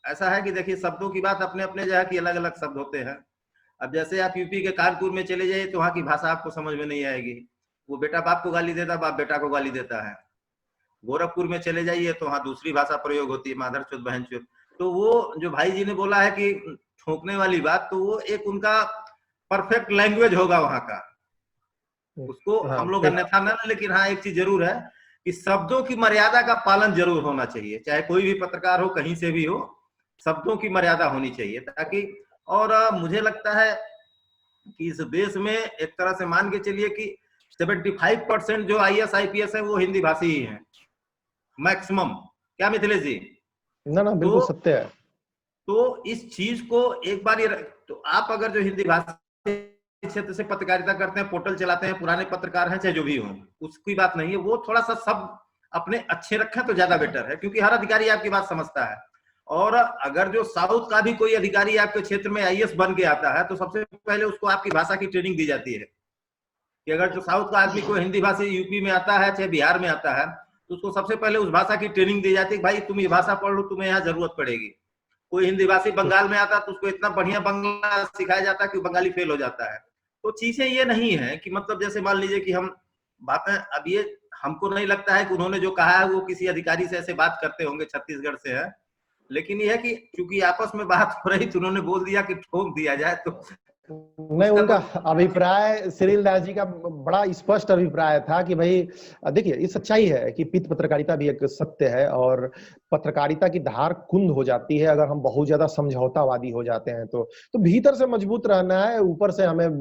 ऐसा है कि देखिए शब्दों की बात अपने अपने जगह की अलग अलग शब्द होते हैं। अब जैसे आप यूपी के कानपुर में चले जाइए तो वहां की भाषा आपको समझ में नहीं आएगी, वो बेटा बाप को गाली देता, बाप बेटा को गाली देता है। गोरखपुर में चले जाइए तो वहां दूसरी भाषा प्रयोग होती है, माधर चोद बहन चोद। तो वो जो भाई जी ने बोला है कि ठोकने वाली बात, तो वो एक उनका परफेक्ट लैंग्वेज होगा वहां का, उसको हम लोग अन्यथा न, लेकिन हाँ एक चीज जरूर है कि शब्दों की मर्यादा का पालन जरूर होना चाहिए, चाहे कोई भी पत्रकार हो कहीं से भी हो, शब्दों की मर्यादा होनी चाहिए ताकि। और मुझे लगता है कि इस देश में एक तरह से मान के चलिए कि 75% जो IAS IPS है वो हिंदी भाषी ही है मैक्सिमम। क्या मिथिलेश जी? ना बिल्कुल सत्य है। तो इस चीज को एक बार ये, तो आप अगर जो हिंदी भाषा क्षेत्र से पत्रकारिता करते हैं, पोर्टल चलाते हैं, पुराने पत्रकार हैं चाहे जो भी हो, उसकी बात नहीं है, वो थोड़ा सा सब अपने अच्छे रखें तो ज्यादा बेटर है, क्योंकि हर अधिकारी आपकी बात समझता है। और अगर जो साउथ का भी कोई अधिकारी आपके क्षेत्र में IAS बन के आता है तो सबसे पहले उसको आपकी भाषा की ट्रेनिंग दी जाती है कि अगर जो साउथ का आदमी कोई हिंदी भाषी यूपी में आता है चाहे बिहार में आता है तो उसको सबसे पहले उस भाषा की ट्रेनिंग दी जाती है, भाई तुम ये भाषा पढ़ लो, तुम्हें यहाँ जरूरत पड़ेगी। कोई हिंदी भाषी बंगाल में आता है तो उसको इतना बढ़िया बंगला सिखाया जाता है कि बंगाली फेल हो जाता है। तो चीजें ये नहीं है कि मतलब जैसे मान लीजिए कि हम बातें, अब ये हमको नहीं लगता है कि उन्होंने जो कहा है वो किसी अधिकारी से ऐसे बात करते होंगे, छत्तीसगढ़ से है, लेकिन ये है कि चूंकि आपस में बात हो रही तो उन्होंने बोल दिया कि ठोक दिया जाए। तो नहीं, उनका अभिप्राय श्रील दास जी का बड़ा स्पष्ट अभिप्राय था कि भाई देखिए ये सच्चाई है कि पित्त पत्रकारिता भी एक सत्य है और पत्रकारिता की धार कुंद हो जाती है अगर हम बहुत ज्यादा समझौतावादी हो जाते हैं। तो भीतर से मजबूत रहना है, ऊपर से हमें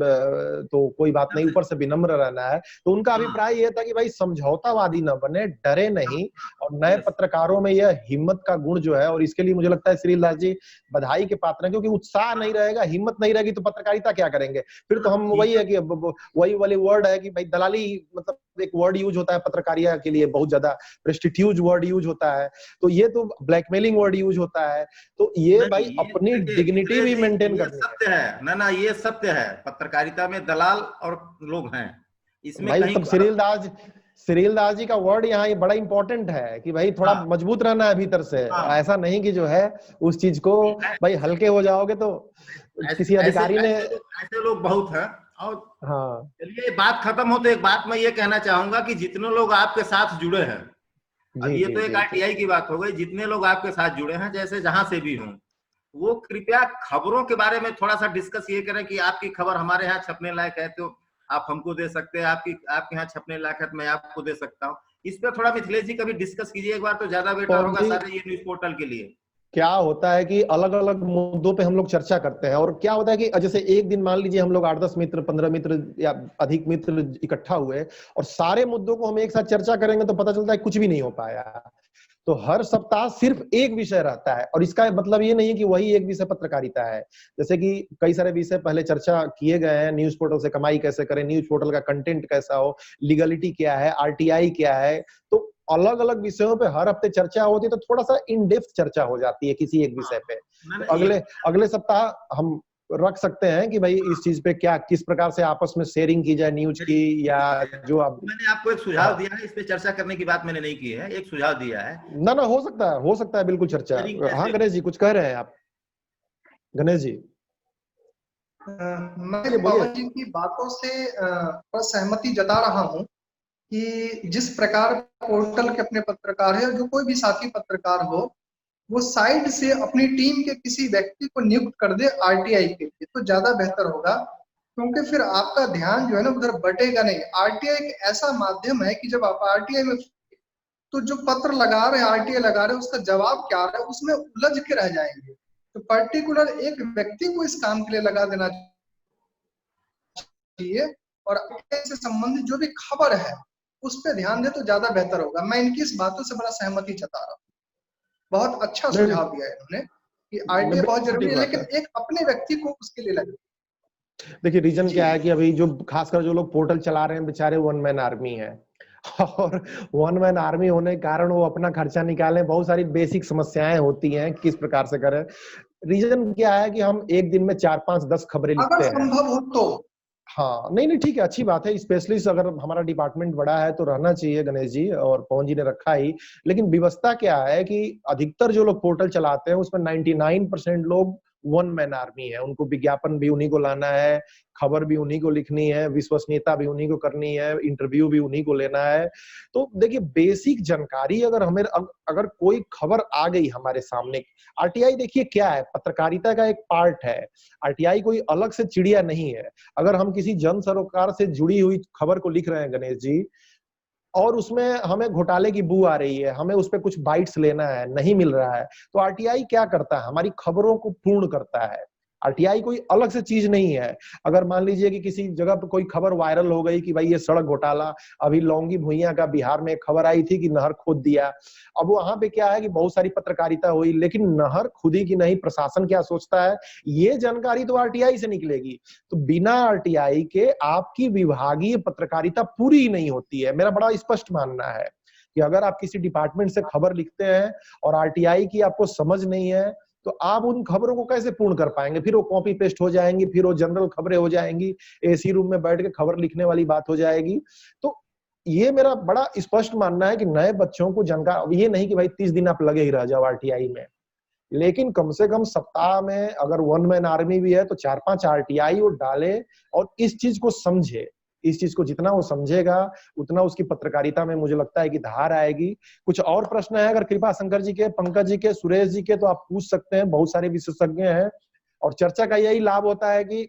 तो कोई बात नहीं, ऊपर से विनम्र रहना है। तो उनका अभिप्राय ये था कि भाई समझौतावादी न बने, डरे नहीं, और नए पत्रकारों में यह हिम्मत का गुण जो है, और इसके लिए मुझे लगता है श्रील दास जी बधाई के पात्र हैं, क्योंकि उत्साह नहीं रहेगा, हिम्मत नहीं रहेगी तो पत्रकारिता क्या करेंगे फिर? तो हम वही है कि वही वाली वर्ड है कि भाई दलाली, मतलब एक वर्ड यूज होता है पत्रकारिता के लिए, बहुत ज्यादा प्रेस्टिट्यूज वर्ड यूज होता है, तो ये तो ब्लैकमेलिंग वर्ड यूज होता है। तो ये भाई अपनी डिग्निटी भी मेंटेन करनी है। सत्य है ना, ये सत्य है, पत्रकारिता में दलाल और लोग हैं इसमें भाई। कहीं तब श्रील दास जी का वर्ड यहाँ ये बड़ा इंपॉर्टेंट है कि भाई थोड़ा मजबूत रहना है भीतर से, ऐसा नहीं कि जो है उस चीज को भाई हल्के हो जाओगे तो किसी अधिकारी ने, ऐसे लोग बहुत हैं। और हाँ चलिए बात खत्म हो तो एक बात मैं ये कहना चाहूंगा कि जितने लोग आपके साथ जुड़े हैं, अब ये तो एक RTI की बात हो गई, जितने लोग आपके साथ जुड़े हैं जैसे जहां से भी हों, वो कृपया खबरों के बारे में थोड़ा सा डिस्कस ये करें कि आपकी खबर हमारे यहाँ छपने लायक है तो आप हमको दे सकते हैं, आपके यहाँ छपने लायक है तो मैं आपको दे सकता हूँ। इस पे थोड़ा मिथिलेश जी कभी डिस्कस कीजिए एक बार, तो ज्यादा बेटर होगा सारे ये न्यूज पोर्टल के लिए। क्या होता है कि अलग अलग मुद्दों पे हम लोग चर्चा करते हैं, और क्या होता है कि जैसे एक दिन मान लीजिए हम लोग 8-10 मित्र, 15 मित्र या अधिक मित्र इकट्ठा हुए और सारे मुद्दों को हम एक साथ चर्चा करेंगे तो पता चलता है कुछ भी नहीं हो पाया। तो हर सप्ताह सिर्फ एक विषय रहता है, और इसका मतलब ये नहीं है कि वही एक विषय पत्रकारिता है। जैसे कि कई सारे विषय पहले चर्चा किए गए हैं, न्यूज पोर्टल से कमाई कैसे करें, न्यूज पोर्टल का कंटेंट कैसा हो, लीगलिटी क्या है, RTI क्या है, तो अलग अलग विषयों पे हर हफ्ते चर्चा होती है, तो थोड़ा सा इन डेप्थ चर्चा हो जाती है किसी एक विषय पे। तो अगले सप्ताह हम रख सकते हैं कि भाई इस चीज पे क्या, किस प्रकार से आपस में शेयरिंग की जाए न्यूज की, या जो आप, मैंने आपको एक सुझाव दिया है, इस पे चर्चा करने की बात मैंने नहीं की है, एक सुझाव दिया है। ना हो सकता है बिल्कुल चर्चा। हाँ गणेश जी कुछ कह रहे हैं आप? गणेश जी मैं पवन जी की बातों से सहमति जता रहा हूँ कि जिस प्रकार पोर्टल के अपने पत्रकार है, जो कोई भी साथी पत्रकार हो, वो साइड से अपनी टीम के किसी व्यक्ति को नियुक्त कर दे RTI के लिए, तो ज्यादा बेहतर होगा, क्योंकि फिर आपका ध्यान जो है ना उधर बटेगा नहीं। RTI एक ऐसा माध्यम है कि जब आप RTI में, तो जो पत्र लगा रहे हैं, RTI लगा रहे हैं, उसका जवाब क्या रहा है उसमें उलझ के रह जाएंगे। तो पर्टिकुलर एक व्यक्ति को इस काम के लिए लगा देना चाहिए, और RTI से संबंधित जो भी खबर है उस पर ध्यान दे तो ज्यादा बेहतर होगा। मैं इनकी इस बातों से बड़ा सहमति जता रहा हूँ। बहुत अच्छा सुझाव दिया है इन्होंने। कि आरटीआई बहुत जरूरी है, लेकिन एक अपने व्यक्ति को उसके लिए लगे। देखिए रीजन क्या है कि अभी जो खासकर जो लोग पोर्टल चला रहे हैं बेचारे वन मैन आर्मी है, और वन मैन आर्मी होने के कारण वो अपना खर्चा निकालें, बहुत सारी बेसिक समस्याएं होती हैं किस प्रकार से करें। रीजन क्या है कि हम एक दिन में 4, 5, 10 खबरें लिखते अगर हैं। संभव हो तो हाँ, नहीं ठीक है, अच्छी बात है। स्पेशलिस्ट अगर हमारा डिपार्टमेंट बड़ा है तो रहना चाहिए गणेश जी, और पवन जी ने रखा ही। लेकिन व्यवस्था क्या है कि अधिकतर जो लोग पोर्टल चलाते हैं उसमें 99% लोग वन मैन आर्मी है। उनको विज्ञापन भी उन्हीं को लाना है, खबर भी उन्हीं को लिखनी है, विश्वसनीयता भी उन्हीं को करनी है, इंटरव्यू भी उन्हीं को लेना है। तो देखिए बेसिक जानकारी अगर कोई खबर आ गई हमारे सामने, आरटीआई देखिए क्या है, पत्रकारिता का एक पार्ट है। आरटीआई कोई अलग से चिड़िया नहीं है। अगर हम किसी जन सरोकार से जुड़ी हुई खबर को लिख रहे हैं गणेश जी, और उसमें हमें घोटाले की बू आ रही है, हमें उस पर कुछ बाइट्स लेना है, नहीं मिल रहा है, तो आरटीआई क्या करता है, हमारी खबरों को पूर्ण करता है। आरटीआई कोई अलग से चीज नहीं है। अगर मान लीजिए कि किसी जगह पर कोई खबर वायरल हो गई कि भाई ये सड़क घोटाला, अभी लौंगी भुइयां का बिहार में एक खबर आई थी कि नहर खोद दिया। अब वहां पे क्या है कि बहुत सारी पत्रकारिता हुई, लेकिन नहर खुदी की नहीं, प्रशासन क्या सोचता है, ये जानकारी तो आरटीआई से निकलेगी। तो बिना आरटीआई के आपकी विभागीय पत्रकारिता पूरी नहीं होती है। मेरा बड़ा स्पष्ट मानना है कि अगर आप किसी डिपार्टमेंट से खबर लिखते हैं और आरटीआई की आपको समझ नहीं है, तो आप उन खबरों को कैसे पूर्ण कर पाएंगे। फिर वो कॉपी पेस्ट हो जाएंगी, फिर वो जनरल खबरें हो जाएंगी, एसी रूम में बैठ के खबर लिखने वाली बात हो जाएगी। तो ये मेरा बड़ा स्पष्ट मानना है कि नए बच्चों को जानकार, ये नहीं कि भाई 30 दिन आप लगे ही रह जाओ आरटीआई में, लेकिन कम से कम सप्ताह में अगर वन मैन आर्मी भी है तो 4-5 आरटीआई वो डाले और इस चीज को समझे। इस चीज को जितना वो समझेगा उतना उसकी पत्रकारिता में मुझे लगता है कि धार आएगी। कुछ और प्रश्न है अगर कृपा शंकर जी के, पंकज जी के, सुरेश जी के, तो आप पूछ सकते हैं। बहुत सारे विशेषज्ञ हैं और चर्चा का यही लाभ होता है कि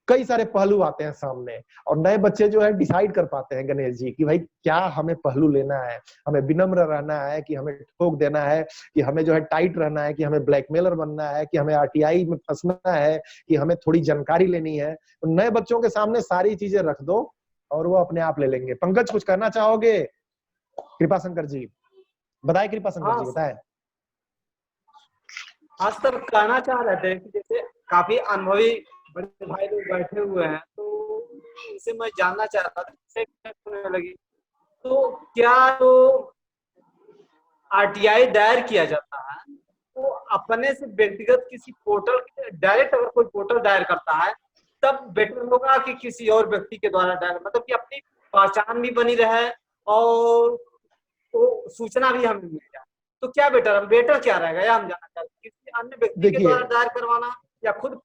कई सारे पहलू आते हैं सामने और नए बच्चे जो है डिसाइड कर पाते हैं गणेश जी कि भाई क्या हमें पहलू लेना है, हमें विनम्र रहना है कि हमें ठोक देना है, कि हमें जो है टाइट रहना है, कि हमें ब्लैकमेलर बनना है, कि हमें आरटीआई में फंसना है, कि हमें थोड़ी जानकारी लेनी है। तो नए बच्चों के सामने सारी चीजें रख दो और वो अपने आप ले लेंगे। पंकज कुछ कहना चाहोगे? कृपा शंकर जी बताए, कृपा शंकर जी बताए। हाँ सर, कहना चाह रहे थे कि जैसे काफी अनुभवी बड़े भाई लोग बैठे हुए हैं, तो इसे मैं जानना चाहता था जैसे लगी तो क्या तो आरटीआई दायर किया जाता है तो अपने से व्यक्तिगत किसी पोर्टल, डायरेक्ट अगर कोई पोर्टल दायर करता है तब बेटर होगा कि किसी और व्यक्ति के द्वारा दायर, मतलब कि अपनी पहचान भी बनी रहे और तो सूचना भी हमें मिल जाए, तो क्या बेटर क्या रहेगा, या हम जानना चाहते हैं किसी अन्य व्यक्ति के द्वारा दायर करवाना या खुद।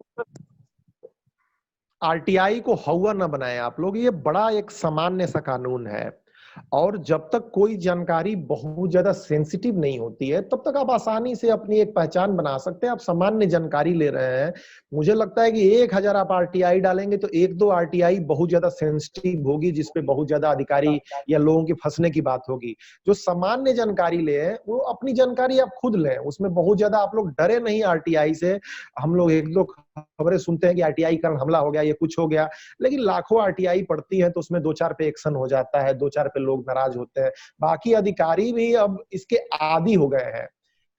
आरटीआई को हवा न बनाए आप लोग, ये बड़ा एक सामान्य सा कानून है और जब तक कोई जानकारी बहुत ज्यादा सेंसिटिव नहीं होती है तब तक आप आसानी से अपनी एक पहचान बना सकते हैं। आप सामान्य जानकारी ले रहे हैं, मुझे लगता है कि 1000 आप आरटीआई डालेंगे तो 1-2 आरटीआई बहुत ज्यादा सेंसिटिव होगी, जिसपे बहुत ज्यादा अधिकारी या लोगों के फंसने की बात होगी। जो सामान्य जानकारी ले वो अपनी जानकारी आप खुद लें, उसमें बहुत ज्यादा आप लोग डरे नहीं आरटीआई से। हम लोग 1-2 खबरें सुनते हैं कि आरटीआई कारण हमला हो गया, ये कुछ हो गया, लेकिन लाखों आरटीआई पड़ती है तो उसमें 2-4 पे एक्शन हो जाता है, 2-4 पे लोग नाराज होते हैं। बाकी अधिकारी भी अब इसके आदी हो गए हैं।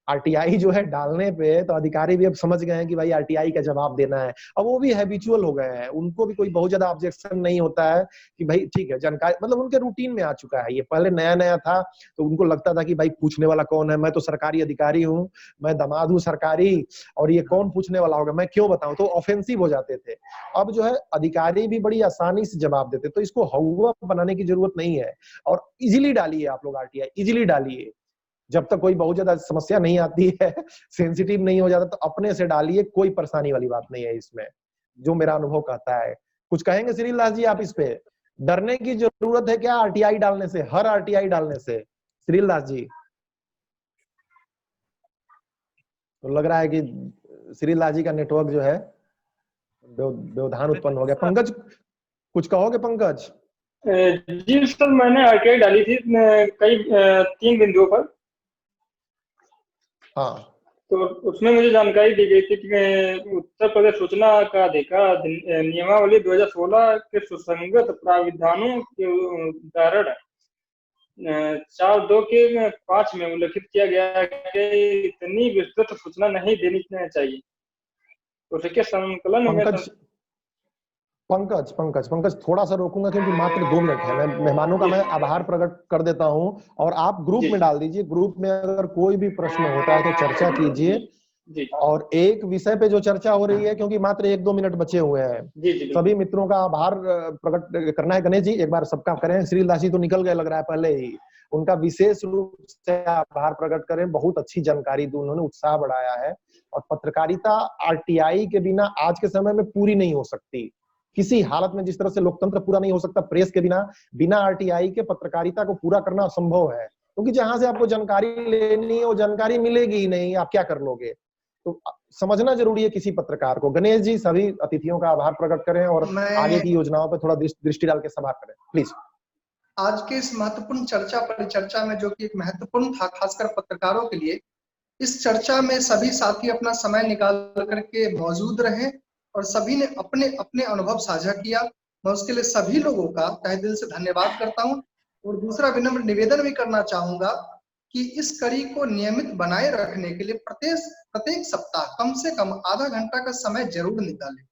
आरटीआई जो है डालने पे तो अधिकारी भी अब समझ गए हैं कि भाई आरटीआई का जवाब देना है। अब वो भी हैबिचुअल हो गए हैं, उनको भी कोई बहुत ज्यादा ऑब्जेक्शन नहीं होता है कि भाई ठीक है जानकारी, मतलब उनके रूटीन में आ चुका है। ये पहले नया नया था तो उनको लगता था कि भाई पूछने वाला कौन है, मैं तो सरकारी अधिकारी हूँ, मैं दामाद हूँ सरकारी, और ये कौन पूछने वाला होगा, मैं क्यों बताऊं, तो ऑफेंसिव हो जाते थे। अब जो है अधिकारी भी बड़ी आसानी से जवाब देते, तो इसको हवा बनाने की जरूरत नहीं है और इजिली डालिए आप लोग आरटीआई, इजिली डालिए। जब तक कोई बहुत ज्यादा समस्या नहीं आती है, सेंसिटिव नहीं हो जाता, तो अपने से डालिए, कोई परेशानी वाली बात नहीं है इसमें, जो मेरा अनुभव कहता है। कुछ कहेंगे श्रील दास जी आप इस पे? डरने की जरूरत है क्या आरटीआई डालने से, हर आरटीआई डालने से? श्रील दास जी तो लग रहा है कि श्रील दास जी का नेटवर्क जो है व्यवधान उत्पन्न हो गया। पंकज कुछ कहोगे? पंकज जी सर, मैंने आरटीआई डाली थी कई 3 बिंदुओं पर। हाँ, तो उसमें मुझे जानकारी दी गई थी कि उत्तर प्रदेश सूचना का अधिकार नियमावली 2016 के सुसंगत प्राविधानों के कारण 4(2) के 5 में उल्लेखित किया गया है कि इतनी विस्तृत सूचना नहीं देनी चाहिए। तो देखिए संकलन में पंकज थोड़ा सा रोकूंगा क्योंकि मात्र 2 मिनट है। मैं मेहमानों का मैं आभार प्रकट कर देता हूं और आप ग्रुप में डाल दीजिए। ग्रुप में अगर कोई भी प्रश्न होता है तो चर्चा कीजिए और एक विषय पे जो चर्चा हो रही है, क्योंकि मात्र 1-2 मिनट बचे हुए हैं। सभी मित्रों का आभार प्रकट करना है। गणेश जी एक बार सबका करें। श्रील दास जी तो निकल गए लग रहा है पहले ही। उनका विशेष रूप से आभार प्रकट करें। बहुत अच्छी जानकारी दी उन्होंने, उत्साह बढ़ाया है। और पत्रकारिता आरटीआई के बिना आज के समय में पूरी नहीं हो सकती किसी हालत में। जिस तरह से लोकतंत्र पूरा नहीं हो सकता प्रेस के बिना आरटीआई के पत्रकारिता को पूरा करना असंभव है, क्योंकि जहां से आपको जानकारी लेनी है वो जानकारी मिलेगी ही नहीं, आप क्या कर लोगे। तो समझना जरूरी है किसी पत्रकार को। गणेश जी सभी अतिथियों का आभार प्रकट करें और आगे की योजनाओं पर थोड़ा दृष्टि डाल के समाप्त करें प्लीज। आज के इस महत्वपूर्ण परिचर्चा में, जो कि एक महत्वपूर्ण था खासकर पत्रकारों के लिए, इस चर्चा में सभी साथी अपना समय निकाल करके मौजूद रहे और सभी ने अपने अपने अनुभव साझा किया। मैं उसके लिए सभी लोगों का तहे दिल से धन्यवाद करता हूं। और दूसरा विनम्र निवेदन भी करना चाहूंगा कि इस कड़ी को नियमित बनाए रखने के लिए प्रत्येक सप्ताह कम से कम आधा घंटा का समय जरूर निकालें।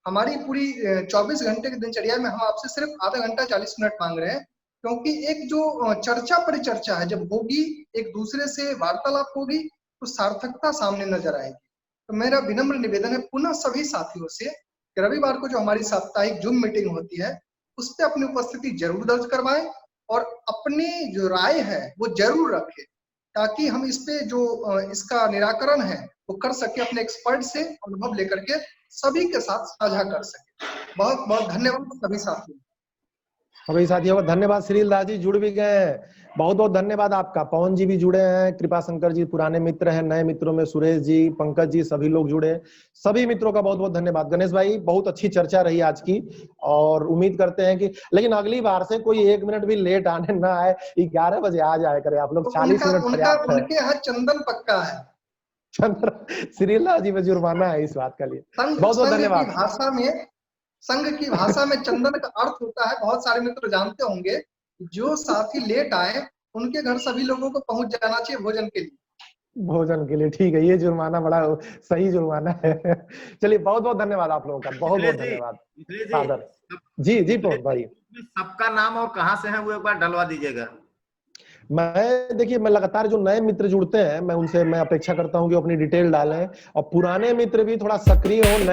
हमारी पूरी 24 घंटे की दिनचर्या में हम आपसे सिर्फ आधा घंटा 40 मिनट मांग रहे हैं, क्योंकि एक जो चर्चा परिचर्चा है जब होगी, एक दूसरे से वार्तालाप होगी तो सार्थकता सामने नजर आएगी। तो मेरा विनम्र निवेदन है पुनः सभी साथियों से कि रविवार को जो हमारी साप्ताहिक जूम मीटिंग होती है उस पर अपनी उपस्थिति जरूर दर्ज करवाएं और अपनी जो राय है वो जरूर रखें, ताकि हम इस पे जो इसका निराकरण है वो कर सके, अपने एक्सपर्ट से अनुभव लेकर के सभी के साथ साझा कर सके। बहुत बहुत धन्यवाद सभी साथियों। सभी साथियों को धन्यवाद। श्रील दास जी जुड़ भी गए हैं, बहुत बहुत धन्यवाद आपका। पवन जी भी जुड़े हैं, कृपा शंकर जी पुराने मित्र हैं, नए मित्रों में सुरेश जी, पंकज जी, सभी लोग जुड़े। सभी मित्रों का बहुत बहुत धन्यवाद। गणेश भाई बहुत अच्छी चर्चा रही आज की और उम्मीद करते हैं कि, लेकिन अगली बार से कोई 1 मिनट भी लेट आने ना आए, 11 बजे आ जाए करे आप लोग। 40 मिनट पर्याप्त है। उनके यहाँ चंदन पक्का है। श्रील दास जी में जुर्माना है इस बात का लिए। बहुत बहुत धन्यवाद। संघ की भाषा में चंदन का अर्थ होता है, बहुत सारे मित्र जानते होंगे, जो साथी लेट आए उनके घर सभी लोगों को पहुंच जाना चाहिए भोजन के लिए। ठीक है, ये जुर्माना बड़ा सही जुर्माना है। चलिए बहुत बहुत धन्यवाद आप लोगों का, बहुत बहुत धन्यवाद। सादर जी पवन भाई, सबका नाम और कहाँ से है वो एक बार डलवा दीजिएगा। देखिए मैं लगातार जो नए मित्र जुड़ते हैं मैं उनसे मैं अपेक्षा करता हूं कि अपनी डिटेल डालें और पुराने मित्र भी थोड़ा सक्रिय हो।